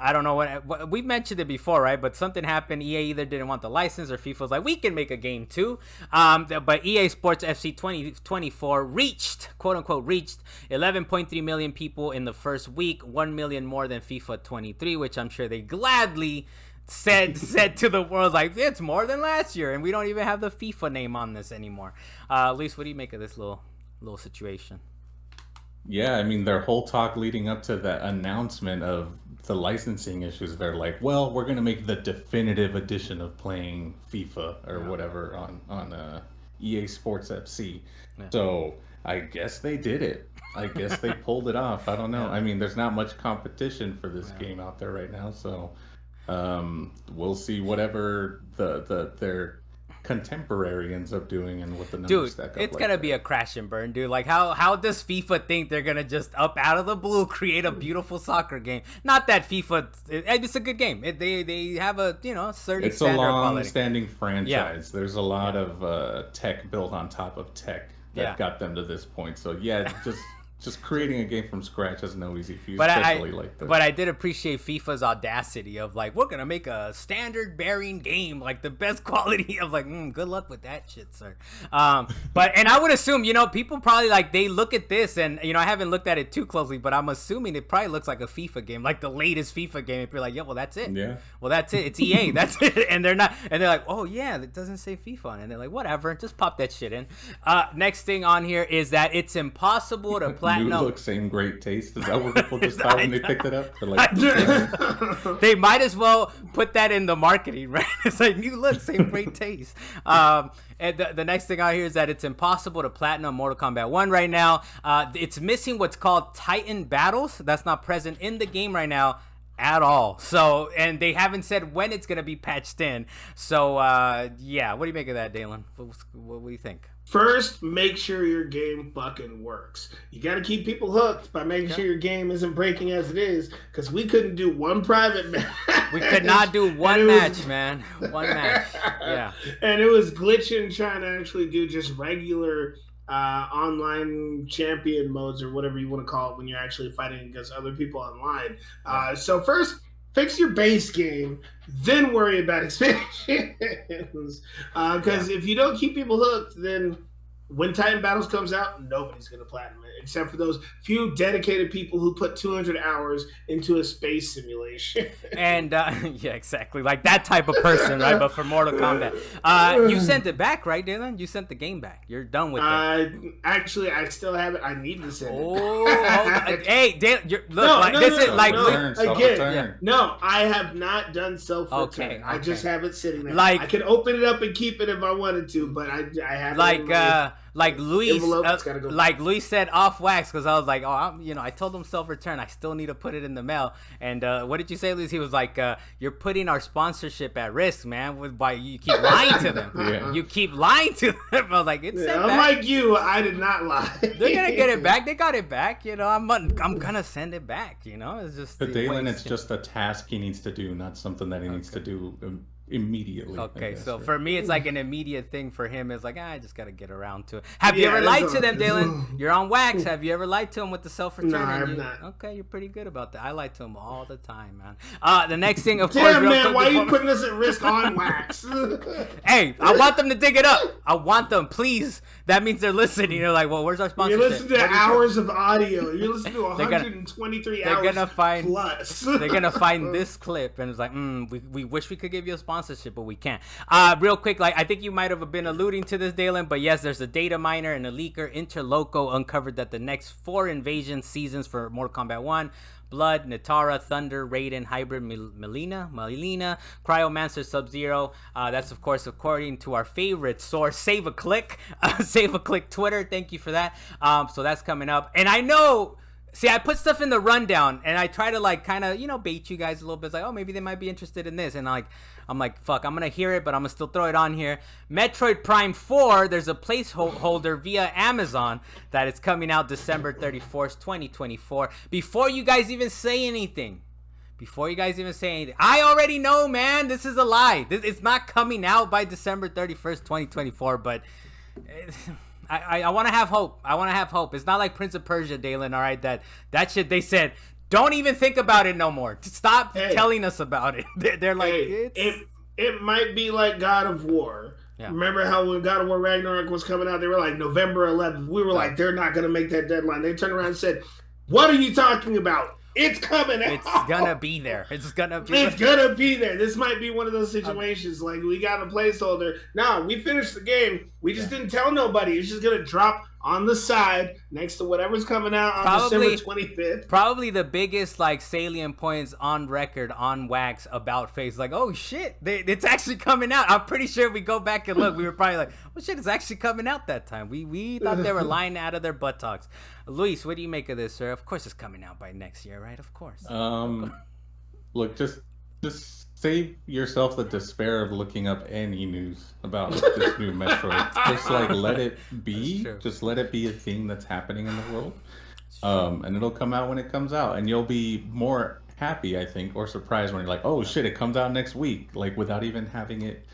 Speaker 1: I don't know what we've mentioned it before, right? But something happened. EA either didn't want the license or FIFA was like, we can make a game too. But EA Sports FC 2024 reached, quote unquote, 11.3 million people in the first week, 1 million more than FIFA 23, which I'm sure they gladly said to the world, like, it's more than last year, and we don't even have the FIFA name on this anymore. Luis, what do you make of this little situation?
Speaker 3: Yeah, I mean, their whole talk leading up to the announcement of the licensing issues, they're like, well, we're going to make the definitive edition of playing FIFA or whatever on EA Sports FC. Yeah. So I guess they did it. I guess they pulled it off. I don't know. Yeah. I mean, there's not much competition for this game out there right now. So we'll see whatever their contemporary ends up doing and what the numbers stack up.
Speaker 1: It's gonna be a crash and burn, dude. Like how does FIFA think they're gonna just up out of the blue create a beautiful soccer game? Not that FIFA, it's a good game. They have a certain
Speaker 3: it's
Speaker 1: standard
Speaker 3: a
Speaker 1: quality.
Speaker 3: long-standing franchise. Yeah. There's a lot of tech built on top of tech that got them to this point. So yeah, just creating a game from scratch is no easy feat, especially like this.
Speaker 1: But I did appreciate FIFA's audacity of like, we're gonna make a standard bearing game, like the best quality of like, good luck with that shit, sir. But I would assume, people probably like they look at this and I haven't looked at it too closely, but I'm assuming it probably looks like a FIFA game, like the latest FIFA game. If you're like, yeah, well that's it.
Speaker 3: Yeah.
Speaker 1: Well that's it. It's EA. That's it. And they're like, oh yeah, it doesn't say FIFA on it. And they're like, whatever, just pop that shit in. Next thing on here is that it's impossible to platinum.
Speaker 3: New look, same great taste. Is that what people just thought when they picked it up? They're like,
Speaker 1: they might as well put that in the marketing, right? It's like, new look, same great taste. And the next thing out here is that it's impossible to platinum Mortal Kombat 1 right now. It's missing what's called Titan battles. That's not present in the game right now at all. So, and they haven't said when it's going to be patched in. So, yeah. What do you make of that, Dalan? What do you think?
Speaker 2: First, make sure your game fucking works. You got to keep people hooked by making sure your game isn't breaking as it is, because we couldn't do one private match.
Speaker 1: We could not do one match, man. One match. Yeah.
Speaker 2: And it was glitching trying to actually do just regular online champion modes or whatever you want to call it when you're actually fighting against other people online. So first, fix your base game, then worry about expansions. Because if you don't keep people hooked, then when Titan Battles comes out, nobody's going to platinum it, except for those few dedicated people who put 200 hours into a space simulation.
Speaker 1: And, yeah, exactly. Like that type of person, right? But for Mortal Kombat. You sent it back, right, Dalan? You sent the game back. You're done with it.
Speaker 2: Actually, I still have it. I need to send
Speaker 1: it. Hey, Dalan,
Speaker 2: No, I have not done self-return.
Speaker 1: Okay.
Speaker 2: I just have it sitting there. I can open it up and keep it if I wanted to, but I haven't.
Speaker 1: Like Luis said off wax, because I was like, I told him self-return. I still need to put it in the mail. And what did you say, Luis? He was like, you're putting our sponsorship at risk, man, by you keep lying to them. Yeah. You keep lying to them. I was like, it's sent back.
Speaker 2: Unlike you, I did not lie.
Speaker 1: They're gonna get it back. They got it back. I'm gonna send it back. It's just.
Speaker 3: But Dalan, it's just a task he needs to do, not something that he needs to do immediately.
Speaker 1: Okay, guess, so right? For me, it's like an immediate thing. For him, it's like, I just got to get around to it. Have you ever lied to them, Dalan? You're on wax. Have you ever lied to them with the self-return?
Speaker 2: No, I have not.
Speaker 1: Okay, you're pretty good about that. I lie to them all the time, man. The next thing, of course,
Speaker 2: real man, why are you putting us at risk on wax?
Speaker 1: Hey, I want them to dig it up. I want them, please. That means they're listening. You're like, well, where's our sponsorship?
Speaker 2: You listen to hours of audio. You listen to 123 hours
Speaker 1: plus.
Speaker 2: They're
Speaker 1: gonna find this clip, and it's like, we wish we could give you a sponsorship. sponsorship, but we can't. Real quick, like I think you might have been alluding to this, Dalan, but yes, there's a data miner and a leaker, Interloco, uncovered that the next 4 invasion seasons for Mortal Kombat 1, Blood, Nitara, Thunder, Raiden, Hybrid, Melina, Cryomancer, Sub-Zero. That's, of course, according to our favorite source, Save a Click. Save a Click Twitter. Thank you for that. So that's coming up. And I know... See, I put stuff in the rundown, and I try to, like, kind of, bait you guys a little bit. It's like, oh, maybe they might be interested in this. And, I'm like, fuck, I'm going to hear it, but I'm going to still throw it on here. Metroid Prime 4, there's a placeholder via Amazon that it's coming out December 31st, 2024. Before you guys even say anything, I already know, man, this is a lie. It's not coming out by December 31st, 2024, but... I want to have hope. It's not like Prince of Persia, Dalan, all right? That shit, they said, don't even think about it no more. Stop telling us about it. They're like...
Speaker 2: It might be like God of War. Yeah. Remember how when God of War Ragnarok was coming out, they were like, November 11th. We were like, they're not going to make that deadline. They turned around and said, what are you talking about? It's coming out.
Speaker 1: It's gonna be there. It's gonna
Speaker 2: be there. This might be one of those situations. Like, we got a placeholder. No, we finished the game. We just didn't tell nobody. It's just gonna drop on the side next to whatever's coming out on December 25th.
Speaker 1: Probably the biggest, like, salient points on record, on wax, about face. Like, oh shit, it's actually coming out. I'm pretty sure if we go back and look, we were probably like, oh shit, it's actually coming out that time. We thought they were lying out of their buttocks. Luis, what do you make of this, sir? Of course it's coming out by next year, right? Of course.
Speaker 3: Look, just save yourself the despair of looking up any news about this new Metroid. Just like let it be. Just let it be a thing that's happening in the world. And it'll come out when it comes out, and you'll be more happy, I think, or surprised when you're like, oh shit, it comes out next week, like without even having it,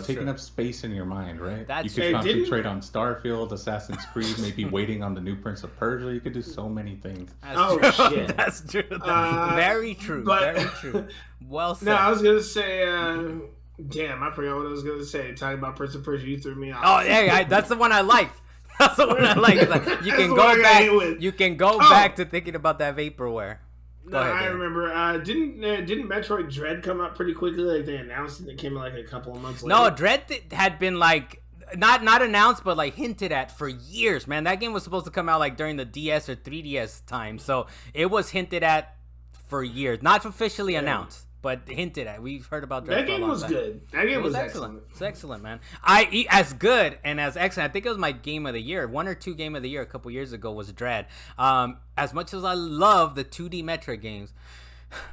Speaker 3: taking up space in your mind, right? You could concentrate on Starfield, Assassin's Creed, maybe waiting on the new Prince of Persia. You could do so many things.
Speaker 2: Shit.
Speaker 1: That's true. Very true. Very true. Well said.
Speaker 2: No, I was gonna say, damn, I forgot what I was gonna say. Talking about Prince of Persia, you threw me off.
Speaker 1: Oh, hey, that's the one I liked. That's the one I like. It's like you can go back. You can go back to thinking about that vaporware.
Speaker 2: No, I remember. Didn't Metroid Dread come out pretty quickly? Like they announced it. It came out like a couple of months later.
Speaker 1: No, Dread had been like not announced, but like hinted at for years. Man, that game was supposed to come out like during the DS or 3DS time, so it was hinted at for years. Not officially announced, but hinted at. We've heard about Dread.
Speaker 2: That game was good. That game was excellent.
Speaker 1: It's excellent, man. As good and as excellent. I think it was my game of the year, 1 or 2 game of the year a couple years ago was Dread. As much as I love the 2D Metroid games,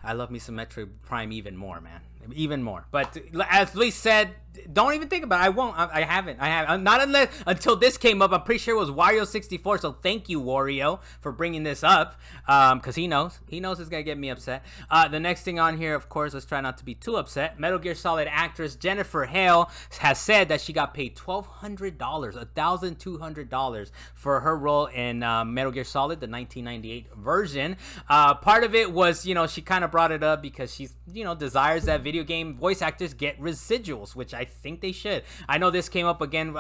Speaker 1: I love me some Metroid Prime even more, man. Even more. But as Lee said, don't even think about it. I won't. I haven't. Not until this came up. I'm pretty sure it was Wario64. So thank you, Wario, for bringing this up. Because he knows it's gonna get me upset. The next thing on here, of course, let's try not to be too upset. Metal Gear Solid actress Jennifer Hale has said that she got paid $1,200, $1,200 for her role in Metal Gear Solid, the 1998 version. Part of it was, she kind of brought it up because she's, desires that video game voice actors get residuals, which I think they should. I know this came up again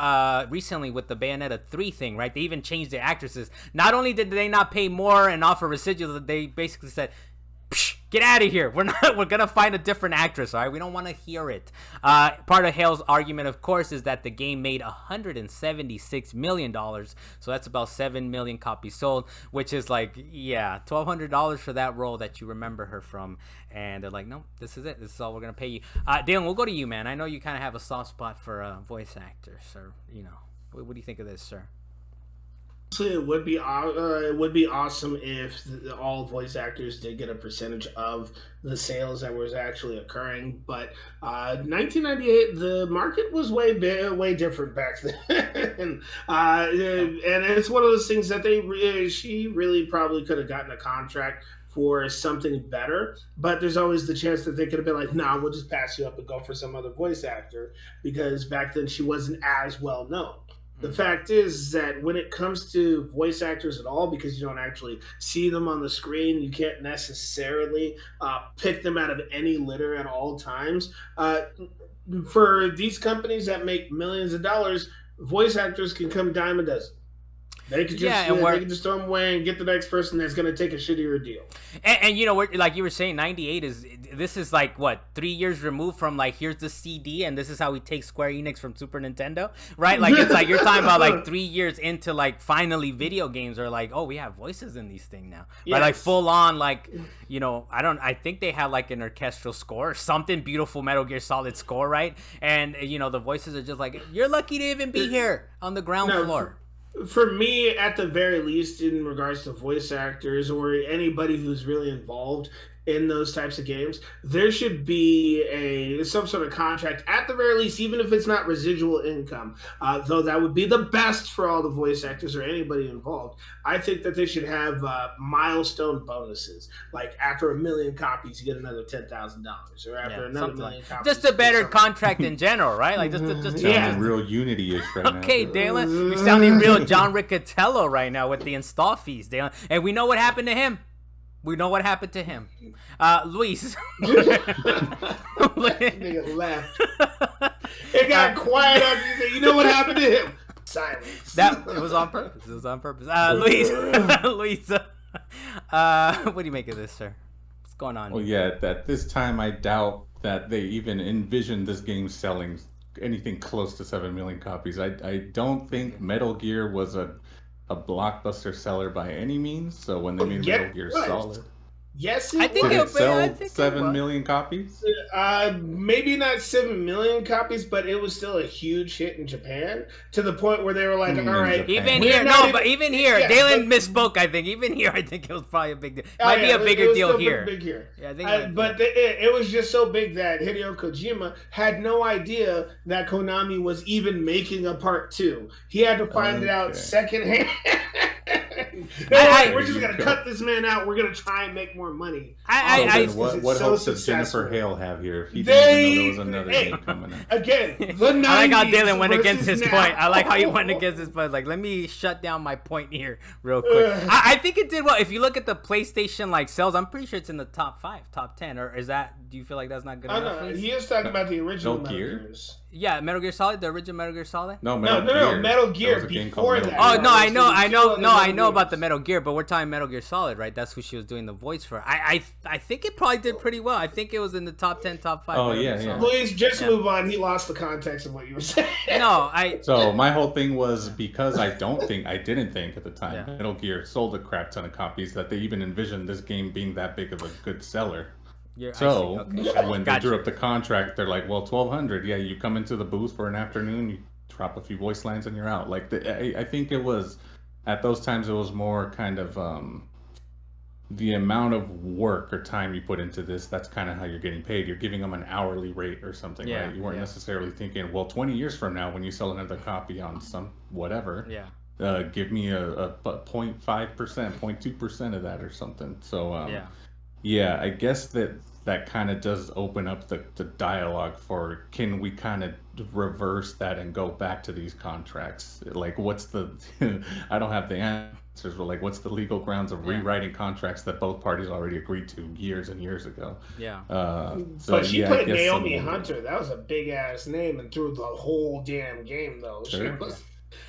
Speaker 1: recently with the Bayonetta 3 thing, right? They even changed the actresses. Not only did they not pay more and offer residuals, they basically said, get out of here. We're gonna find a different actress, all right? We don't want to hear it. Part of Hale's argument, of course, is that the game made $176 million, so that's about 7 million copies sold, which is like, yeah, $1,200 for that role that you remember her from. And they're like, no, this is it. This is all we're gonna pay you. Dalan, we'll go to you, man. I know you kind of have a soft spot for voice actors, or what do you think of this, sir?
Speaker 2: It would be awesome if all voice actors did get a percentage of the sales that was actually occurring. But 1998, the market was way different back then, and it's one of those things that she really probably could have gotten a contract for something better, but there's always the chance that they could have been like, nah, we'll just pass you up and go for some other voice actor, because back then she wasn't as well known. The fact is that when it comes to voice actors at all, because you don't actually see them on the screen, you can't necessarily pick them out of any litter at all times. For these companies that make millions of dollars, voice actors can come dime a dozen. They could just they could just throw them away and get the next person that's going to take a shittier deal.
Speaker 1: And you know, like you were saying, 98 is like what 3 years removed from like here's the CD and this is how we take Square Enix from Super Nintendo, right? Like it's like you're talking about like 3 years into like finally video games are like, oh, we have voices in these things now, yes. Right? Like full on, like, you know, I think they had like an orchestral score or something, beautiful Metal Gear Solid score, right? And you know the voices are just like, you're lucky to even be here on the ground floor.
Speaker 2: For me, at the very least, in regards to voice actors or anybody who's really involved in those types of games, there should be some sort of contract at the very least, even if it's not residual income, though that would be the best for all the voice actors or anybody involved. I think that they should have milestone bonuses, like after 1 million copies you get another $10,000, or after another 1 million copies
Speaker 1: just a better contract in general, right? Like just
Speaker 3: real Unity-ish right now.
Speaker 1: Okay, Dalan, you're sounding real John Riccatello right now with the install fees, Dalan, and we know what happened to him. Luis.
Speaker 2: Nigga left. It got quiet after you know what happened to him? Silence.
Speaker 1: It was on purpose. Luis. Luis. What do you make of this, sir? What's going on?
Speaker 3: Well, yeah, at this time, I doubt that they even envisioned this game selling anything close to 7 million copies. I don't think Metal Gear was a blockbuster seller by any means. So when they made Metal Gear Solid,
Speaker 2: yes,
Speaker 1: I think
Speaker 3: it sell 7 million copies.
Speaker 2: Maybe not 7 million copies, but it was still a huge hit in Japan to the point where they were like, "All right."
Speaker 1: Even here, Dalan misspoke. I think even here, I think it was probably a big deal. Might be a bigger deal here.
Speaker 2: Big here.
Speaker 1: Yeah, I think
Speaker 2: but it was just so big that Hideo Kojima had no idea that Konami was even making a part 2. He had to find it out secondhand. We're just gonna cut this man out. We're gonna try and make more money.
Speaker 3: What hopes does Jennifer Hale have here? If he didn't even know there was another game coming out.
Speaker 2: Again, the 90s.
Speaker 1: I like how Dalan went against his point. I like how he went against his point. Like, let me shut down my point here real quick. I think it did well. If you look at the PlayStation like sales, I'm pretty sure it's in the top 5, top 10. Or is that? Do you feel like that's not good enough?
Speaker 2: No, he is talking about the original Metal Gears.
Speaker 1: Yeah, Metal Gear Solid, the original Metal Gear Solid.
Speaker 2: No, Metal Gear before that.
Speaker 1: Oh no, I know about the Metal Gear, but we're talking Metal Gear Solid, right? That's who she was doing the voice for. I think it probably did pretty well. I think it was in the top 10, top 5.
Speaker 3: Oh yeah.
Speaker 2: Please just move on. He lost the context of what you were saying.
Speaker 3: So my whole thing was because I didn't think at the time Metal Gear sold a crap ton of copies that they even envisioned this game being that big of a good seller. When they drew up the contract, they're like, well, 1,200. Yeah, you come into the booth for an afternoon, you drop a few voice lines, and you're out. Like, I think it was, at those times, it was more kind of the amount of work or time you put into this. That's kind of how you're getting paid. You're giving them an hourly rate or something, right? You weren't necessarily thinking, well, 20 years from now, when you sell another copy on some whatever, give me a 0.5%, 0.2% of that or something. So, I guess that kind of does open up the dialogue for, can we kind of reverse that and go back to these contracts? Like, what's the I don't have the answers, but like, what's the legal grounds of rewriting contracts that both parties already agreed to years and years ago?
Speaker 2: But she put Naomi Hunter. That was a big ass name, and through the whole damn game though.
Speaker 3: Sure.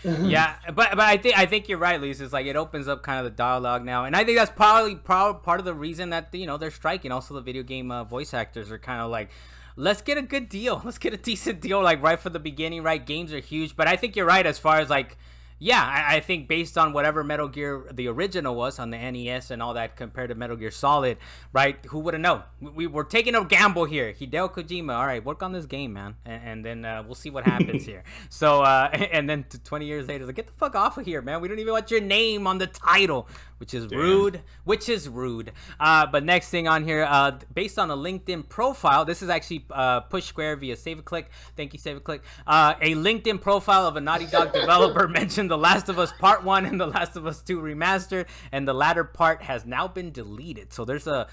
Speaker 1: but I think you're right, Lisa. It's like it opens up kind of the dialogue now, and I think that's probably part of the reason that they're striking. Also, the video game voice actors are kind of like, let's get a good deal, let's get a decent deal, like right from the beginning, right? Games are huge, but I think you're right as far as like. Yeah, I think based on whatever Metal Gear, the original was on the NES and all that compared to Metal Gear Solid, right? Who would have known? We were taking a gamble here. Hideo Kojima, all right, work on this game, man. And then we'll see what happens here. So, and then 20 years later, like, get the fuck off of here, man. We don't even want your name on the title, which is rude. But next thing on here, based on a LinkedIn profile, this is actually Push Square via Save a Click. Thank you, Save a Click. A LinkedIn profile of a Naughty Dog developer mentioned The Last of Us Part 1 and The Last of Us 2 Remastered, and the latter part has now been deleted. So there's a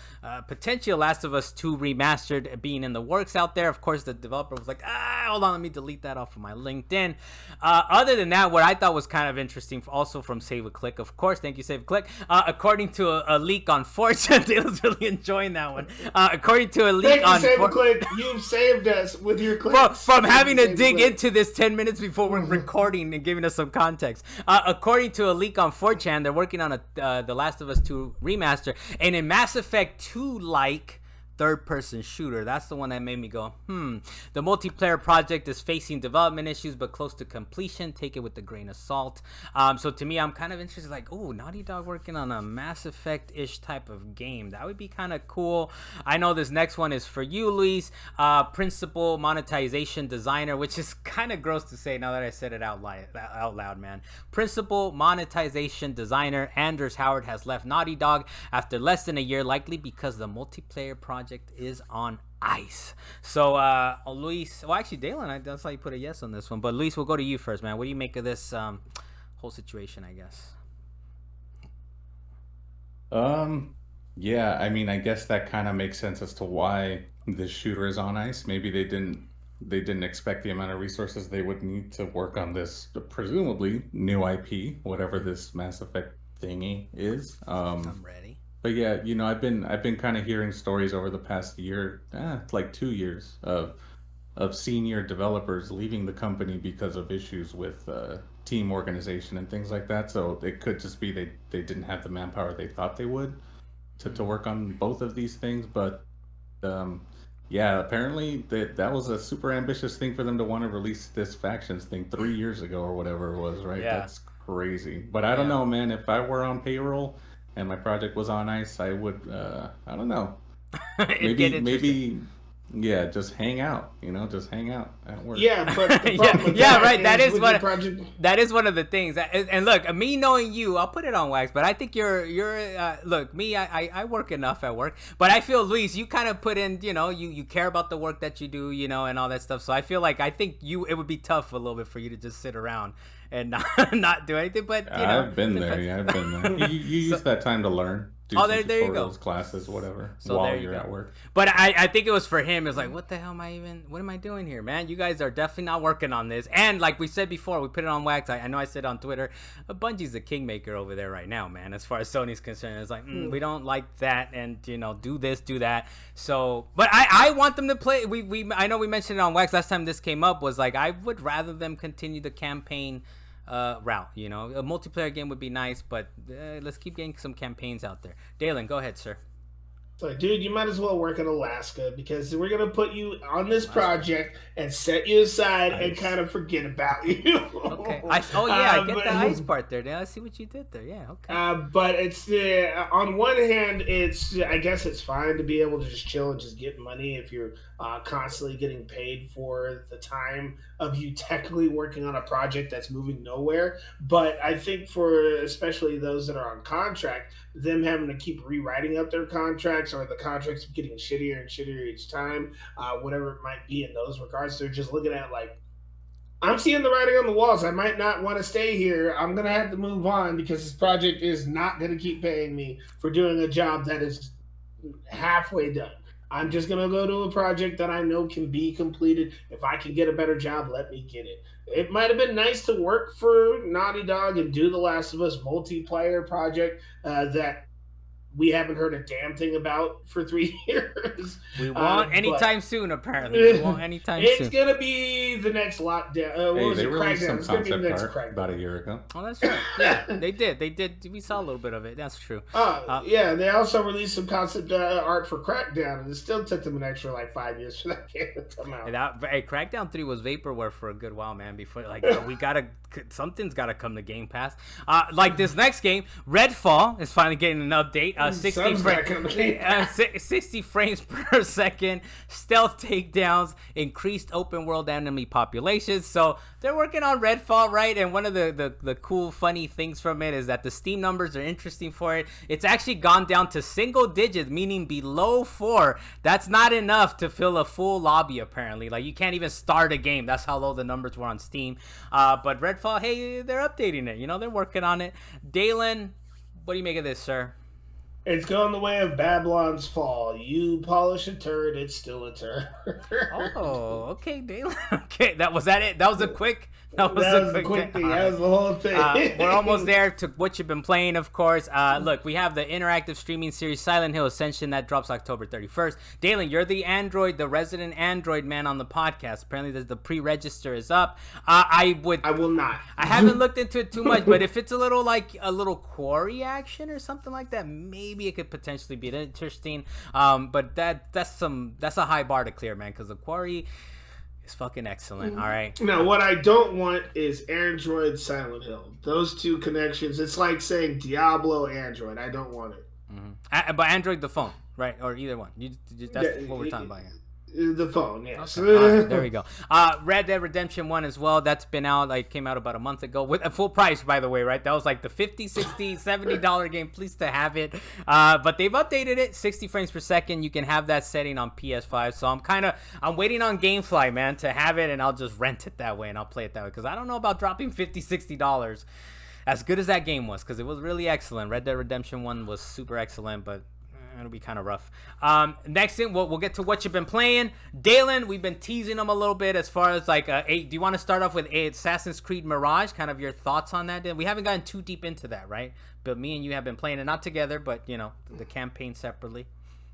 Speaker 1: potential Last of Us 2 Remastered being in the works out there. Of course, the developer was like, hold on, let me delete that off of my LinkedIn. Other than that, what I thought was kind of interesting, also from Save a Click, of course, thank you, Save a Click, According to a leak on 4chan, Dalan's really enjoying that one. According to a leak on
Speaker 2: 4chan, you've saved us with your clicks.
Speaker 1: From having to dig into this 10 minutes before we're recording and giving us some context. According to a leak on 4chan, they're working on The Last of Us 2 remaster, and a Mass Effect 2-like third-person shooter. That's the one that made me go, The multiplayer project is facing development issues, but close to completion. Take it with a grain of salt. So to me, I'm kind of interested, like, Naughty Dog working on a Mass Effect-ish type of game. That would be kind of cool. I know this next one is for you, Luis. Principal monetization designer, which is kind of gross to say now that I said it out loud, man. Principal monetization designer Anders Howard has left Naughty Dog after less than a year, likely because the multiplayer project is on ice. So Luis, well, actually Dalan, that's how you put a yes on this one, but Luis, we'll go to you first, man. What do you make of this whole situation, I guess?
Speaker 3: Yeah, I mean, I guess that kind of makes sense as to why this shooter is on ice. Maybe they didn't expect the amount of resources they would need to work on this presumably new IP, whatever this Mass Effect thingy is.
Speaker 1: I'm ready.
Speaker 3: But yeah, I've been kind of hearing stories over the past year, like 2 years of senior developers leaving the company because of issues with team organization and things like that. So it could just be they didn't have the manpower they thought they would to work on both of these things. But yeah, apparently that was a super ambitious thing for them to want to release this factions thing 3 years ago or whatever it was, right?
Speaker 1: Yeah.
Speaker 3: That's crazy. But I don't know, man. If I were on payroll and my project was on ice, I would, I don't know. Maybe, yeah, just hang out, just hang out at work.
Speaker 2: Yeah, but
Speaker 1: right. That is one of the things. And look, me knowing you, I'll put it on wax, but I think you're look, me, I work enough at work, but I feel, Luis, you kind of put in, you care about the work that you do, and all that stuff. So I feel like it would be tough a little bit for you to just sit around and not do anything. But
Speaker 3: I've been there. Yeah, I've been there. You use that time to learn.
Speaker 1: There you go.
Speaker 3: Classes, whatever.
Speaker 1: So
Speaker 3: while you're at work.
Speaker 1: But I think it was for him. It was like, what the hell what am I doing here, man? You guys are definitely not working on this. And like we said before, we put it on wax. I know I said on Twitter, Bungie's the kingmaker over there right now, man. As far as Sony's concerned, it's like we don't like that, and do this, do that. So, but I want them to play. I know we mentioned it on wax last time this came up. Was like, I would rather them continue the campaign route. A multiplayer game would be nice, but let's keep getting some campaigns out there. Dalan, go ahead, sir.
Speaker 2: So, dude, you might as well work in Alaska, because we're gonna put you on this project and set you aside and kind of forget about you.
Speaker 1: Okay. I get the ice part there. I see what you did there. Yeah. Okay.
Speaker 2: But it's on one hand, I guess it's fine to be able to just chill and just get money if you're constantly getting paid for the time of you technically working on a project that's moving nowhere. But I think for especially those that are on contract, them having to keep rewriting up their contracts, or the contracts getting shittier and shittier each time, whatever it might be in those regards, they're just looking at like, I'm seeing the writing on the walls. I might not want to stay here. I'm going to have to move on because this project is not going to keep paying me for doing a job that is halfway done. I'm just going to go to a project that I know can be completed. If I can get a better job, let me get it. It might have been nice to work for Naughty Dog and do the Last of Us multiplayer project that we haven't heard a damn thing about for 3 years.
Speaker 1: We won't anytime soon, apparently. We won't anytime soon.
Speaker 2: It's going to be the next lockdown.
Speaker 3: They released some concept art about a year ago.
Speaker 1: Oh, that's right. Yeah, they did. We saw a little bit of it. That's true.
Speaker 2: Yeah, they also released some concept art for Crackdown, and it still took them an extra 5 years for that game to come out.
Speaker 1: Crackdown 3 was vaporware for a good while, man. Before something's got to come to Game Pass. This next game, Redfall, is finally getting an update. 60 frames per second, stealth takedowns, increased open world enemy populations. So they're working on Redfall, right? And one of the cool, funny things from it is that the Steam numbers are interesting for it. It's actually gone down to single digits, meaning below 4. That's not enough to fill a full lobby, apparently. You can't even start a game. That's how low the numbers were on Steam. But Redfall, hey, they're updating it. They're working on it. Dalan, what do you make of this, sir?
Speaker 2: It's going the way of Babylon's Fall. You polish a turd, it's still a turd.
Speaker 1: Oh, okay, Dalan. Okay, that was it. That was a quick
Speaker 2: That was the quick thing. That was the whole thing.
Speaker 1: We're almost there to what you've been playing, of course. Look, we have the interactive streaming series Silent Hill Ascension that drops October 31st. Dalan, you're the resident Android man on the podcast. Apparently, the pre-register is up. I will not. I haven't looked into it too much, but if it's a little quarry action or something like that, maybe it could potentially be interesting. But that's a high bar to clear, man, because the quarry. It's fucking excellent. All right.
Speaker 2: Now, what I don't want is Android Silent Hill. Those two connections. It's like saying Diablo Android. I don't want it.
Speaker 1: Mm-hmm. But Android the phone, right? Or either one. That's what we're talking about here.
Speaker 2: The phone, yes.
Speaker 1: Okay. All right, there we go. Red Dead Redemption 1 as well. That's been out, came out about a month ago with a full price, by the way, right? That was the $50, $60, $70 game. Pleased to have it. But they've updated it, 60 frames per second. You can have that setting on PS5. So I'm waiting on GameFly, man, to have it, and I'll just rent it that way and I'll play it that way. Because I don't know about dropping $50, $60 as good as that game was, because it was really excellent. Red Dead Redemption 1 was super excellent, but it'll be kind of rough. Next thing, we'll get to what you've been playing. Dalan, we've been teasing them a little bit as far as do you want to start off with Assassin's Creed Mirage? Kind of your thoughts on that? We haven't gotten too deep into that, right? But me and you have been playing it, not together, but the campaign separately.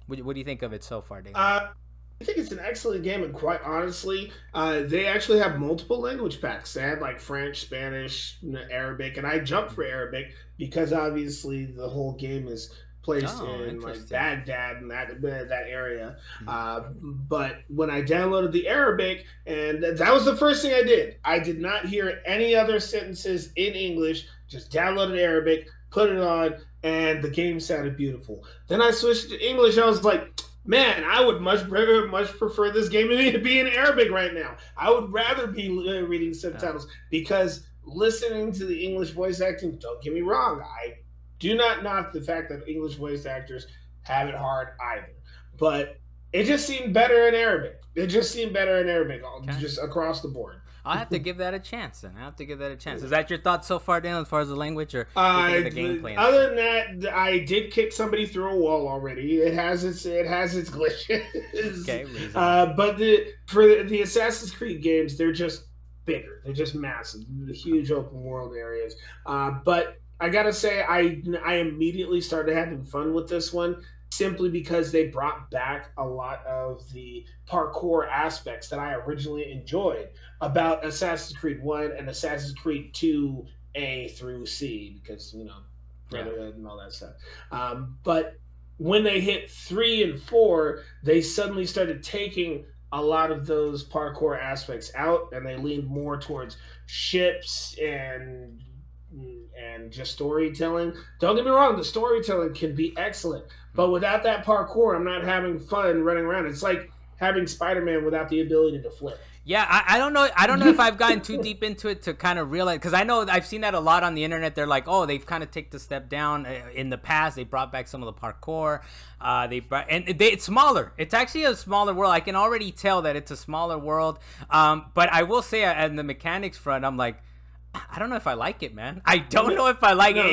Speaker 1: What do you think of it so far, Dalan?
Speaker 2: I think it's an excellent game, and quite honestly, they actually have multiple language packs. They had French, Spanish, Arabic, and I jumped for Arabic because obviously the whole game is placed in Baghdad and that area. But when I downloaded the Arabic, and that was the first thing I did. I did not hear any other sentences in English, just downloaded Arabic, put it on, and the game sounded beautiful. Then I switched to English. I was like, man, I would much prefer this game to be in Arabic right now. I would rather be reading subtitles because listening to the English voice acting, don't get me wrong, I do not knock the fact that English voice actors have it hard either. But it just seemed better in Arabic. Just across the board.
Speaker 1: I'll have to give that a chance then. Is that your thoughts so far, Dan, as far as the language or the gameplay?
Speaker 2: Other than that, I did kick somebody through a wall already. It has its glitches. Okay, but for the Assassin's Creed games, they're just bigger. They're just massive, huge open world areas. But I gotta say, I immediately started having fun with this one simply because they brought back a lot of the parkour aspects that I originally enjoyed about Assassin's Creed 1 and Assassin's Creed 2 A through C, because, Brotherhood and all that stuff. But when they hit 3 and 4, they suddenly started taking a lot of those parkour aspects out, and they leaned more towards ships and just storytelling. Don't get me wrong, the storytelling can be excellent, but without that parkour, I'm not having fun running around. It's like having Spider-Man without the ability to flip.
Speaker 1: Yeah, I don't know if I've gotten too deep into it to kind of realize, because I know I've seen that a lot on the internet. They're like, oh, they've kind of taken the step down in the past. They brought back some of the parkour. It's smaller. It's actually a smaller world. I can already tell that it's a smaller world. But I will say, on the mechanics front, I'm like, I don't know if I like it, man. I don't know if I like it.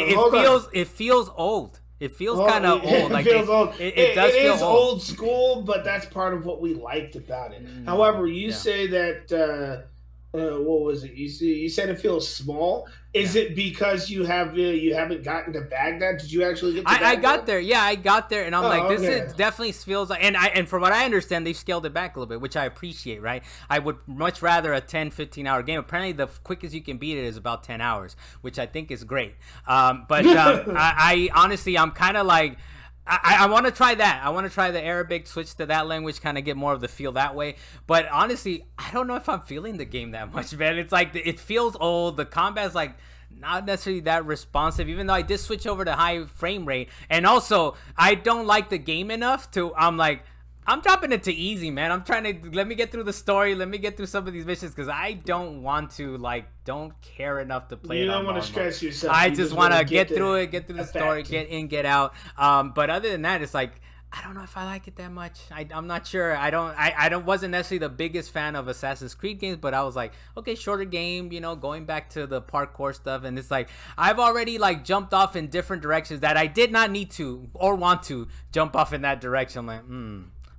Speaker 1: It feels old. It feels kind of old.
Speaker 2: It feels old.
Speaker 1: It does feel
Speaker 2: old school, but that's part of what we liked about it. However, you say that what was it? You said it feels small. Is it because you haven't gotten to Baghdad? Did you actually get to Baghdad?
Speaker 1: I got there. Yeah, I got there, and I'm like, this is definitely feels like, and from what I understand, they've scaled it back a little bit, which I appreciate, right? I would much rather a 10, 15-hour game. Apparently, the quickest you can beat it is about 10 hours, which I think is great. But I honestly, I'm kind of like, I want to try that. I want to try the Arabic, switch to that language, kind of get more of the feel that way. But honestly, I don't know if I'm feeling the game that much, man. It's like, it feels old. The combat's like not necessarily that responsive, even though I did switch over to high frame rate. And also, I don't like the game enough to, I'm dropping it to easy, man. I'm trying to, let me get through the story. Let me get through some of these missions, because I don't want to, don't care enough to play it.
Speaker 2: You don't want to stress yourself.
Speaker 1: I just want to get through it, get through the story, get in, get out. But other than that, it's like, I don't know if I like it that much. I'm not sure. I wasn't necessarily the biggest fan of Assassin's Creed games, but I was like, okay, shorter game, going back to the parkour stuff. And it's like, I've already jumped off in different directions that I did not need to or want to jump off in that direction. I'm like,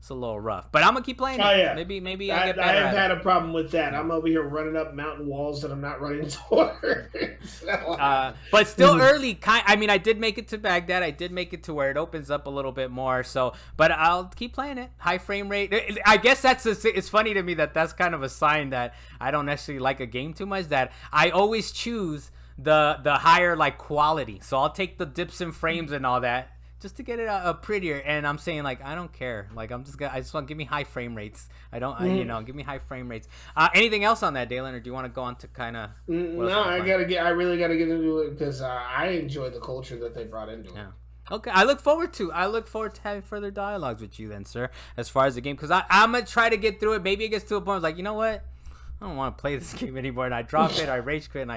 Speaker 1: it's a little rough. But I'm gonna keep playing it.
Speaker 2: Oh yeah,
Speaker 1: Maybe I get better.
Speaker 2: I have had a problem with that. I'm over here running up mountain walls that I'm not running towards.
Speaker 1: But still early. I mean, I did make it to Baghdad. I did make it to where it opens up a little bit more. So, but I'll keep playing it. High frame rate. I guess it's funny to me that's kind of a sign that I don't necessarily like a game too much. That I always choose the higher like quality. So I'll take the dips in frames and all that, just to get it prettier. And I'm saying, like, I don't care. Like, I just want, give me high frame rates. I don't, give me high frame rates. Anything else on that, Dalan, or do you want to go on to kind of?
Speaker 2: No, I really gotta get into it because I enjoy the culture that they brought into it.
Speaker 1: Yeah. Okay, I look forward to having further dialogues with you then, sir, as far as the game, because I'm gonna try to get through it. Maybe it gets to a point where it's like, you know what, I don't want to play this game anymore, and I drop it, I rage quit, and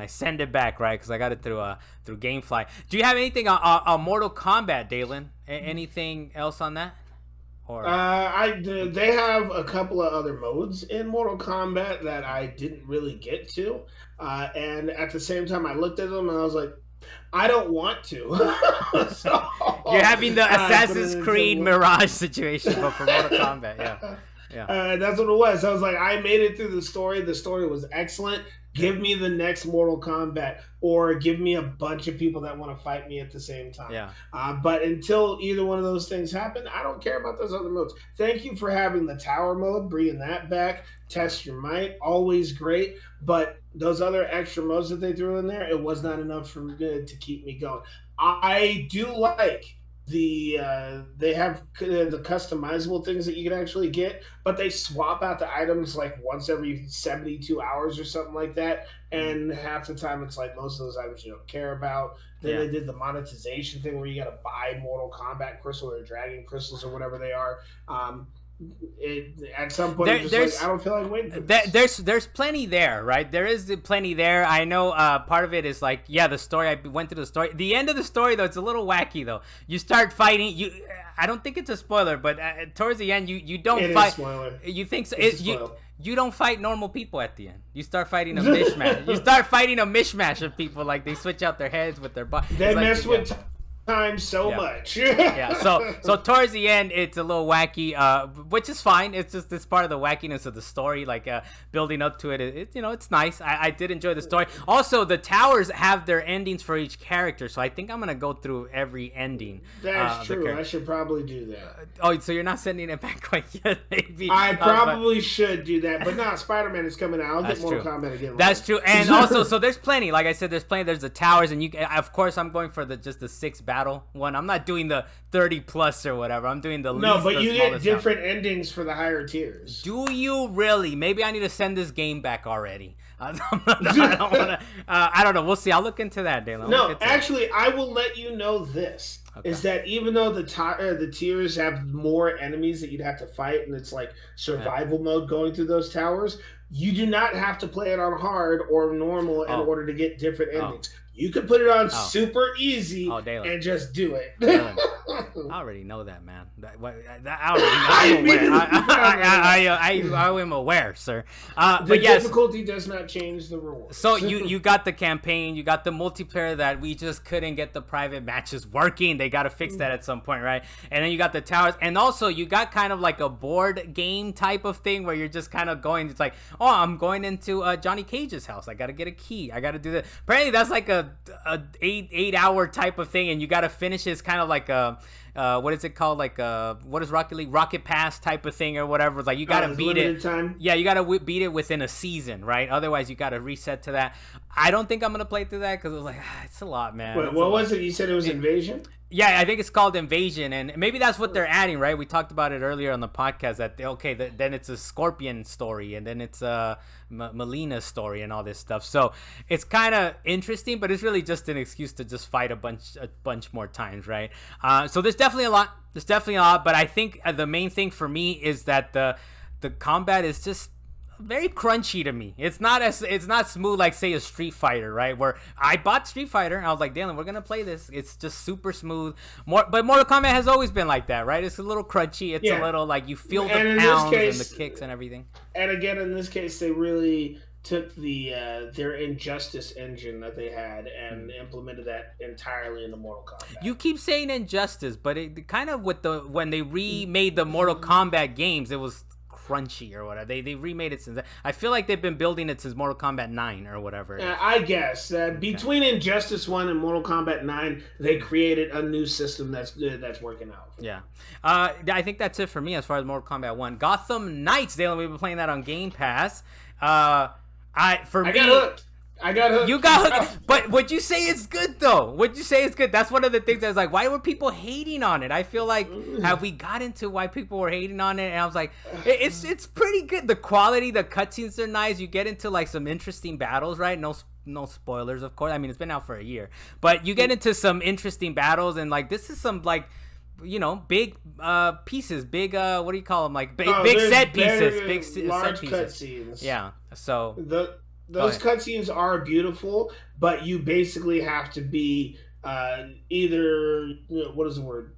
Speaker 1: I send it back, right? Because I got it through GameFly. Do you have anything on Mortal Kombat, Dalan? Anything else on that? Or
Speaker 2: they have a couple of other modes in Mortal Kombat that I didn't really get to, and at the same time, I looked at them and I was like, I don't want to. So,
Speaker 1: you're having the Assassin's Creed Mirage situation, but for Mortal Kombat, yeah. Yeah.
Speaker 2: That's what it was. I was like, I made it through the story. The story was excellent. Give me the next Mortal Kombat, or give me a bunch of people that want to fight me at the same time.
Speaker 1: Yeah.
Speaker 2: But until either one of those things happen, I don't care about those other modes. Thank you for having the tower mode, bringing that back. Test your might, always great. But those other extra modes that they threw in there, it was not enough for me to keep me going. I do like they have the customizable things that you can actually get, but they swap out the items like once every 72 hours or something like that, and half the time it's like most of those items you don't care about. Then they did the monetization thing where you got to buy Mortal Kombat crystal or dragon crystals or whatever they are. At some point, I'm just like, I don't feel like waiting for this.
Speaker 1: There's plenty there, right? There is plenty there. I know part of it is like, the story. I went through the story. The end of the story, though, it's a little wacky, though. You start fighting. I don't think it's a spoiler, but towards the end, you don't fight.
Speaker 2: Is a spoiler.
Speaker 1: You think so? You don't fight normal people at the end. You start fighting a mishmash. You start fighting a mishmash of people. Like, they switch out their heads with their body.
Speaker 2: They mess with time so much.
Speaker 1: So towards the end, it's a little wacky, which is fine. It's just this part of the wackiness of the story, like building up to it. It's nice. I did enjoy the story. Also, the towers have their endings for each character, so I think I'm gonna go through every ending.
Speaker 2: That's true. I should probably do that.
Speaker 1: Oh, so you're not sending it back quite yet? Maybe
Speaker 2: I probably should do that, but no, Spider-Man is coming out. I'll get Mortal Kombat again.
Speaker 1: That's true, and also, so there's plenty. Like I said, there's plenty. There's the towers, and of course, I'm going for just the 6 battle one. I'm not doing the 30 plus or whatever. I'm doing the least.
Speaker 2: But you get different endings for the higher tiers.
Speaker 1: Do you really? Maybe I need to send this game back already. I don't want to. I don't know. We'll see. I'll look into that, Dalan.
Speaker 2: No, actually, I will let you know this. Okay. Is that even though the tiers have more enemies that you'd have to fight, and it's like survival mode going through those towers, you do not have to play it on hard or normal in order to get different endings. You could put it on super easy and just do it.
Speaker 1: I already know that, man. I am aware, sir.
Speaker 2: The difficulty does not change the rules.
Speaker 1: So you got the campaign, you got the multiplayer that we just couldn't get the private matches working. They got to fix that at some point, right? And then you got the towers, and also you got kind of like a board game type of thing where you're just kind of going. It's like, I'm going into Johnny Cage's house. I got to get a key. I got to do that. Apparently, that's like a 8-hour type of thing, and you got to finish it. It's kind of like a what is it called, like what is Rocket League, Rocket Pass type of thing or whatever. It's like you got to beat it
Speaker 2: time.
Speaker 1: You got to beat it within a season, right? Otherwise you got to reset to that. I don't think I'm gonna play through that because it was like it's a lot, man.
Speaker 2: Wait, what was it? You said it was Invasion?
Speaker 1: Yeah, I think it's called Invasion, and maybe that's what they're adding, right? We talked about it earlier on the podcast that then it's a Scorpion story, and then it's a Melina story, and all this stuff. So it's kind of interesting, but it's really just an excuse to just fight a bunch more times, right? So there's definitely a lot. But I think the main thing for me is that the combat is just very crunchy to me. It's not smooth like, say, a Street Fighter, right? Where I bought Street Fighter and I was like, Dalan, we're gonna play this. It's just super smooth. But Mortal Kombat has always been like that, right? It's a little crunchy. It's a little like you feel the pounds and the kicks and everything.
Speaker 2: And again, in this case, they really took their Injustice engine that they had and implemented that entirely into Mortal Kombat.
Speaker 1: You keep saying Injustice, but it kind of when they remade the Mortal Kombat games, it was crunchy or whatever. They remade it since. I feel like they've been building it since Mortal Kombat 9 or whatever.
Speaker 2: I guess between Injustice 1 and Mortal Kombat 9, they created a new system that's working out.
Speaker 1: Yeah, I think that's it for me as far as Mortal Kombat 1. Gotham Knights, Dalan, we've been playing that on Game Pass. I got hooked. You got hooked. But would you say it's good, though? Would you say it's good? That's one of the things that's like, why were people hating on it? I feel like, have we got into why people were hating on it? And I was like, it's pretty good. The quality, the cutscenes are nice. You get into, like, some interesting battles, right? No spoilers, of course. I mean, it's been out for a year. But you get into some interesting battles, and, like, this is some, like, you know, big pieces, big what do you call them? Like big set pieces, big
Speaker 2: large
Speaker 1: set pieces.
Speaker 2: cutscenes.
Speaker 1: Yeah. So
Speaker 2: those cutscenes are beautiful, but you basically have to be either what is the word?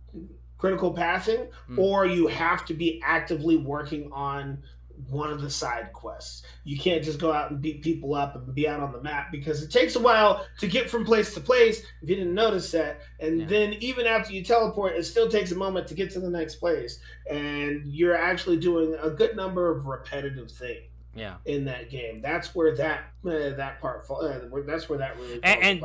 Speaker 2: Critical passing, or you have to be actively working on one of the side quests. You can't just go out and beat people up and be out on the map, because it takes a while to get from place to place if you didn't notice that. And then even after you teleport, it still takes a moment to get to the next place, and you're actually doing a good number of repetitive things in that game. That's where that part that's where that really
Speaker 1: and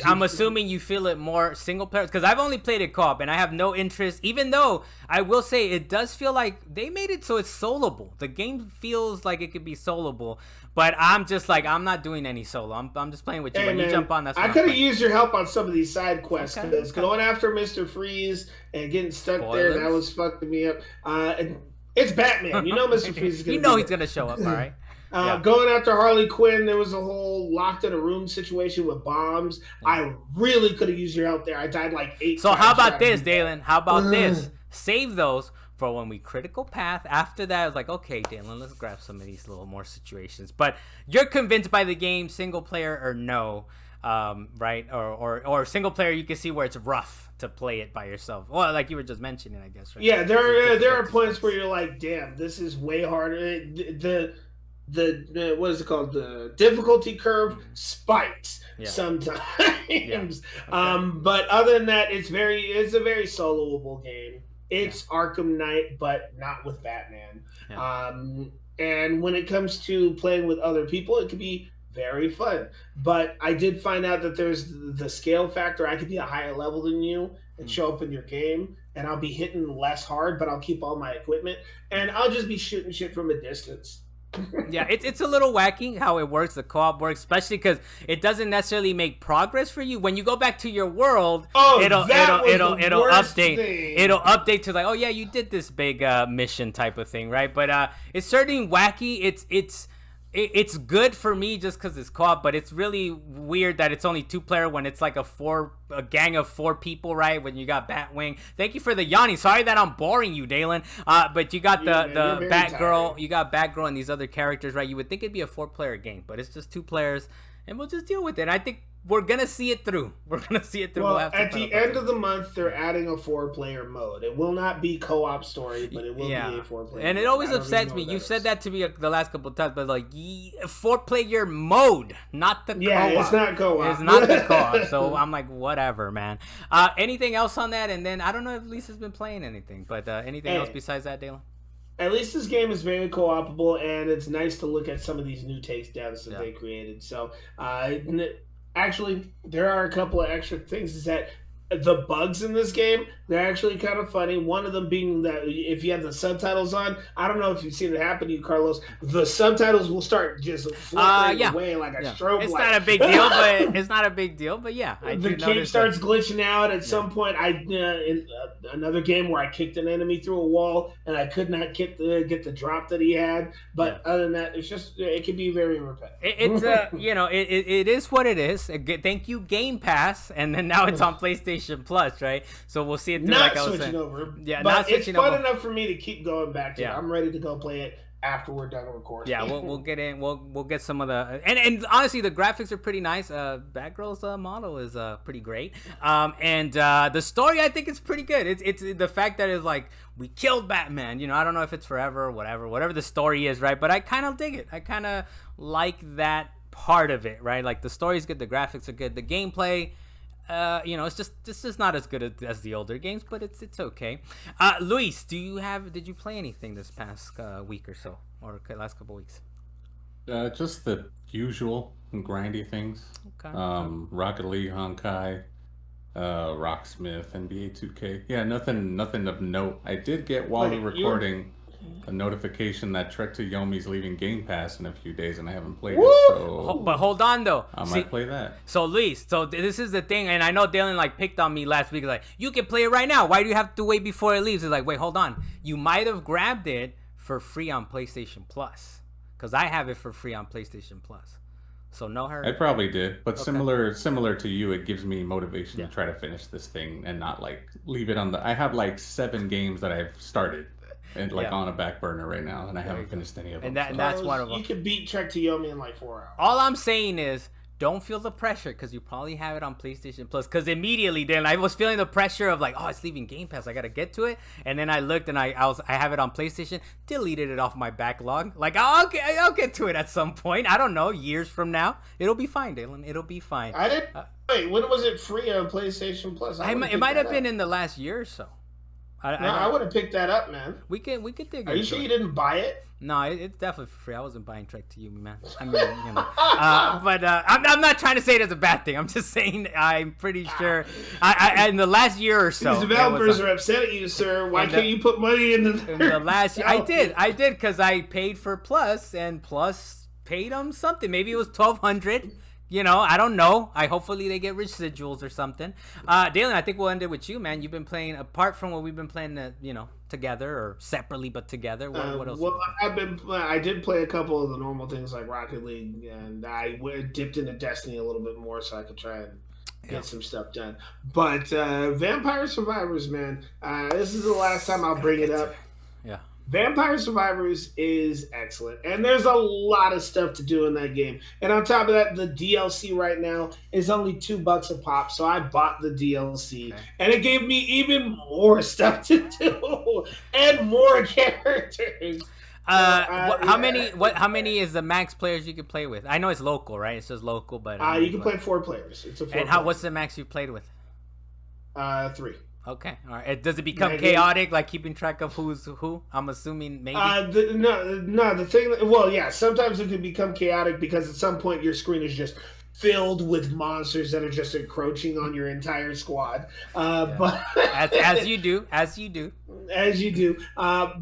Speaker 1: I'm assuming you feel it more single player, because I've only played it co-op and I have no interest, even though I will say it does feel like they made it so it's soloable. The game feels like it could be soloable, but I'm just like, I'm not doing any solo. I'm just playing with you. When you jump on, that's what
Speaker 2: I could have used your help on some of these side quests, because going after Mr. Freeze and getting stuck there, that was fucking me up. And it's Batman. You know Mr. Freeze is going to
Speaker 1: he's going to show up, all right?
Speaker 2: Going after Harley Quinn, there was a whole locked in a room situation with bombs. I really could have used your help there. I died like 8 times.
Speaker 1: So how about this, Dalan? How about this? Save those for when we critical path. After that, I was like, okay, Dalan, let's grab some of these little more situations. But you're convinced by the game, single player or no, right? Or single player, you can see where it's rough to play it by yourself. Well, like you were just mentioning, I guess. Right?
Speaker 2: Yeah, there are points where you're like, damn, this is way harder. The what is it called? The difficulty curve spikes sometimes. But other than that, it's a very soloable game. It's Arkham Knight, but not with Batman. And when it comes to playing with other people, it can be very fun. But I did find out that there's the scale factor. I could be a higher level than you and show up in your game, and I'll be hitting less hard, but I'll keep all my equipment, and I'll just be shooting shit from a distance.
Speaker 1: Yeah, it's a little wacky how it works, the co-op works, especially because it doesn't necessarily make progress for you. When you go back to your world, it'll update.
Speaker 2: Thing.
Speaker 1: It'll update to like, oh yeah, you did this big mission type of thing, right? But it's certainly wacky. It's good for me just because it's co-op, but it's really weird that it's only 2-player when it's like a gang of 4 people, right? When you got Batwing. Thank you for the yawning. Sorry that I'm boring you, Dalan. But you got the Batgirl, you got Batgirl and these other characters, right? You would think it'd be a 4-player game, but it's just 2 players, and we'll just deal with it. I think we're gonna see it through. Well,
Speaker 2: at the end of the month, they're adding a 4-player mode. It will not be co-op story, but it will be a 4-player.
Speaker 1: And it always upsets me. You've said that to me the last couple of times, but like 4-player mode, not the co-op.
Speaker 2: Yeah, it's not co-op.
Speaker 1: It's not the co-op. So I'm like, whatever, man. Anything else on that? And then I don't know if Lisa's been playing anything, but anything else besides that, Dalan?
Speaker 2: At least this game is very co-opable, and it's nice to look at some of these new takedowns that they created. So, actually, there are a couple of extra things. Is that the bugs in this game, they're actually kind of funny. One of them being that if you have the subtitles on, I don't know if you've seen it happen to you, Carlos, the subtitles will start just flickering away like a strobe
Speaker 1: it's
Speaker 2: light.
Speaker 1: Not a big deal, but it's not a big deal. But yeah,
Speaker 2: the game starts glitching out at some point. In another game where I kicked an enemy through a wall and I could not get the drop that he had. But other than that, it can be very repetitive.
Speaker 1: It's it is what it is. Thank you, Game Pass, and then now it's on PlayStation Plus, right? So we'll see it through.
Speaker 2: Not
Speaker 1: like I was
Speaker 2: switching
Speaker 1: saying.
Speaker 2: over.
Speaker 1: Yeah,
Speaker 2: but
Speaker 1: not switching
Speaker 2: it's fun
Speaker 1: over.
Speaker 2: enough for me to keep going back to it. I'm ready to go play it after we're done recording.
Speaker 1: Yeah, we'll get in. We'll get some of the and honestly, the graphics are pretty nice. Batgirl's model is pretty great. And the story I think is pretty good. It's the fact that it's like we killed Batman. You know, I don't know if it's forever or whatever the story is, right? But I kind of dig it. I kind of like that part of it, right? Like the story's good, the graphics are good, the gameplay. You know, it's just not as good as the older games, but it's okay. Luis, did you play anything this past week or so, or last couple weeks?
Speaker 3: Just the usual grindy things.
Speaker 1: Okay.
Speaker 3: Rocket League, Honkai, Rocksmith, NBA 2K. Yeah, nothing of note. I did get while we're recording a notification that Trek to Yomi's leaving Game Pass in a few days, and I haven't played it. So
Speaker 1: but hold on though,
Speaker 3: I might play that.
Speaker 1: So Luis, this is the thing, and I know Dalan like picked on me last week. Like, you can play it right now. Why do you have to wait before it leaves? It's like, wait, hold on. You might have grabbed it for free on PlayStation Plus, because I have it for free on PlayStation Plus. So no hurry.
Speaker 3: I probably did, but okay. Similar to you, it gives me motivation to try to finish this thing and not like leave it on the. I have like 7 games that I've started. And on a back burner right now, and I haven't finished any of them.
Speaker 1: And that's one of them.
Speaker 2: You can beat Trek to Yomi in like 4 hours.
Speaker 1: All I'm saying is, don't feel the pressure, because you probably have it on PlayStation Plus. Because immediately then I was feeling the pressure of like, oh, it's leaving Game Pass, I gotta get to it. And then I looked and I have it on PlayStation, deleted it off my backlog. Like, I'll get to it at some point. I don't know, years from now, it'll be fine, Dalan. It'll be fine.
Speaker 2: I didn't. Wait, when was it free on PlayStation Plus?
Speaker 1: It might have been in the last year or so.
Speaker 2: I would have picked that up, man.
Speaker 1: We could dig.
Speaker 2: Are you sure you didn't buy it?
Speaker 1: No, it's definitely free. I wasn't buying Trek to You, man. I mean, you know. But I'm not trying to say it as a bad thing. I'm just saying I'm pretty sure. I in the last year or so,
Speaker 2: these developers are upset at you, sir. Why can't you put money in
Speaker 1: the last year? I did because I paid for Plus, and Plus paid them something. Maybe it was $1,200. You know, I don't know. Hopefully they get residuals or something. Dalan, I think we'll end it with you, man. You've been playing, apart from what we've been playing, together or separately, but together. What else?
Speaker 2: Well, I did play a couple of the normal things like Rocket League, and I dipped into Destiny a little bit more so I could try and get some stuff done. But Vampire Survivors, man, this is the last time I'll bring it up.
Speaker 1: Yeah.
Speaker 2: Vampire Survivors is excellent, and there's a lot of stuff to do in that game. And on top of that, the DLC right now is only $2 a pop, so I bought the DLC, and it gave me even more stuff to do and more characters.
Speaker 1: How many is the max players you can play with? I know it's local, right? It says local, but
Speaker 2: you can play 4 players. It's a 4.
Speaker 1: And what's the max you played with?
Speaker 2: 3.
Speaker 1: Okay, all right. Does it become chaotic, like keeping track of who's who? I'm assuming maybe.
Speaker 2: The thing. Well, yeah. Sometimes it can become chaotic because at some point your screen is just filled with monsters that are just encroaching on your entire squad. But
Speaker 1: as you do.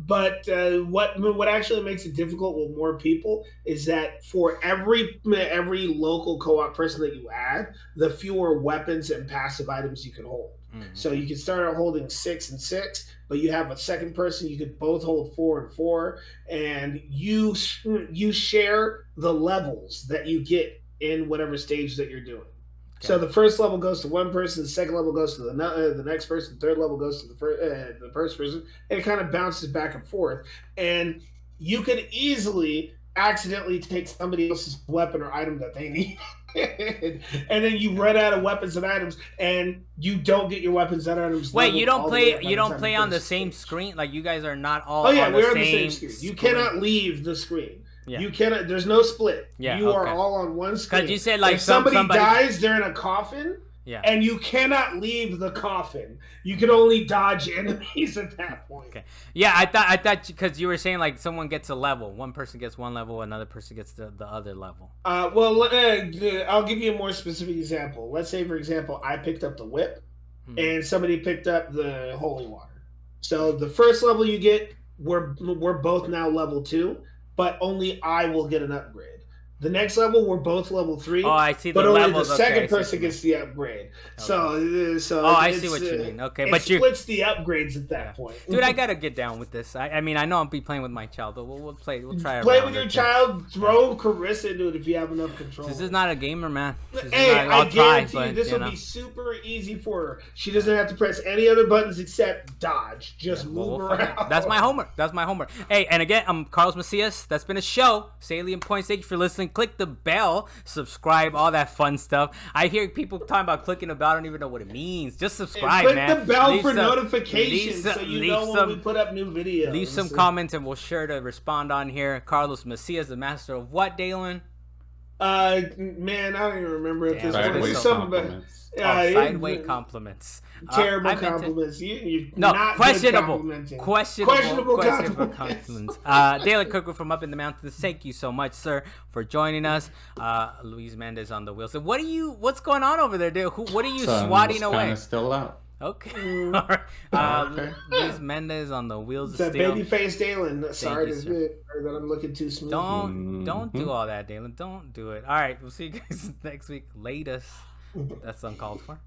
Speaker 2: But what actually makes it difficult with more people is that for every local co-op person that you add, the fewer weapons and passive items you can hold. Mm-hmm. So you can start out holding 6 and 6, but you have a second person, you could both hold 4 and 4, and you share the levels that you get in whatever stage that you're doing. Okay. So the first level goes to one person, the second level goes to the next person, the third level goes to the first person, and it kind of bounces back and forth. And you could easily accidentally take somebody else's weapon or item that they need. And then you run out of weapons and items, and you don't get your weapons and items.
Speaker 1: Wait, you don't play on the same screen? Like, you guys are not all on
Speaker 2: the same screen. You cannot leave the screen. Yeah. You cannot. There's no split. Yeah, you are all on one screen.
Speaker 1: Because you said like
Speaker 2: if somebody dies, they're in a coffin. Yeah. And you cannot leave the coffin. You can only dodge enemies at that point.
Speaker 1: Okay. Yeah, I thought because you were saying like someone gets a level. One person gets one level, another person gets the other level.
Speaker 2: Well, I'll give you a more specific example. Let's say, for example, I picked up the whip, and somebody picked up the holy water. So the first level you get, we're both now level 2, but only I will get an upgrade. The next level, we're both level 3.
Speaker 1: Oh, I see the
Speaker 2: but only
Speaker 1: levels.
Speaker 2: the
Speaker 1: Okay,
Speaker 2: second person gets the upgrade. Okay. So
Speaker 1: I see what you mean. Okay,
Speaker 2: it
Speaker 1: but
Speaker 2: splits the upgrades at that point.
Speaker 1: Dude, I gotta get down with this. I mean, I know I'll be playing with my child, but we'll play. We'll try.
Speaker 2: Play with your child. Throw Carissa into it if you have enough control.
Speaker 1: This is not a gamer, man.
Speaker 2: I guarantee you, this will be super easy for her. She doesn't have to press any other buttons except dodge. Just move around.
Speaker 1: That's my homework. Hey, and again, I'm Carlos Macias. That's been a show. Salient Points. Thank you for listening. Click the bell, subscribe, all that fun stuff. I hear people talking about clicking the bell. I don't even know what it means. Just subscribe,
Speaker 2: click
Speaker 1: man.
Speaker 2: Click the bell for notifications so you know when we put up new videos.
Speaker 1: Leave some comments and we'll sure to respond on here. Carlos Macias, the master of what, Dalan?
Speaker 2: Man, I don't even remember at this point.
Speaker 3: Sideways compliments.
Speaker 1: Sideways compliments.
Speaker 2: Terrible compliments.
Speaker 1: Questionable compliments. Dalan Kirkwood from Up in the Mountains. Thank you so much, sir, for joining us. Luis Mendez on the wheels. So what's going on over there, dude? What are you swatting away?
Speaker 3: Kind of still out.
Speaker 1: Okay. All right. Luis Mendez on the wheels
Speaker 2: of steel. Babyface Dalan. Sorry that I'm looking too smooth.
Speaker 1: Don't do all that, Dalan. Don't do it. All right. We'll see you guys next week. Latest. That's uncalled for.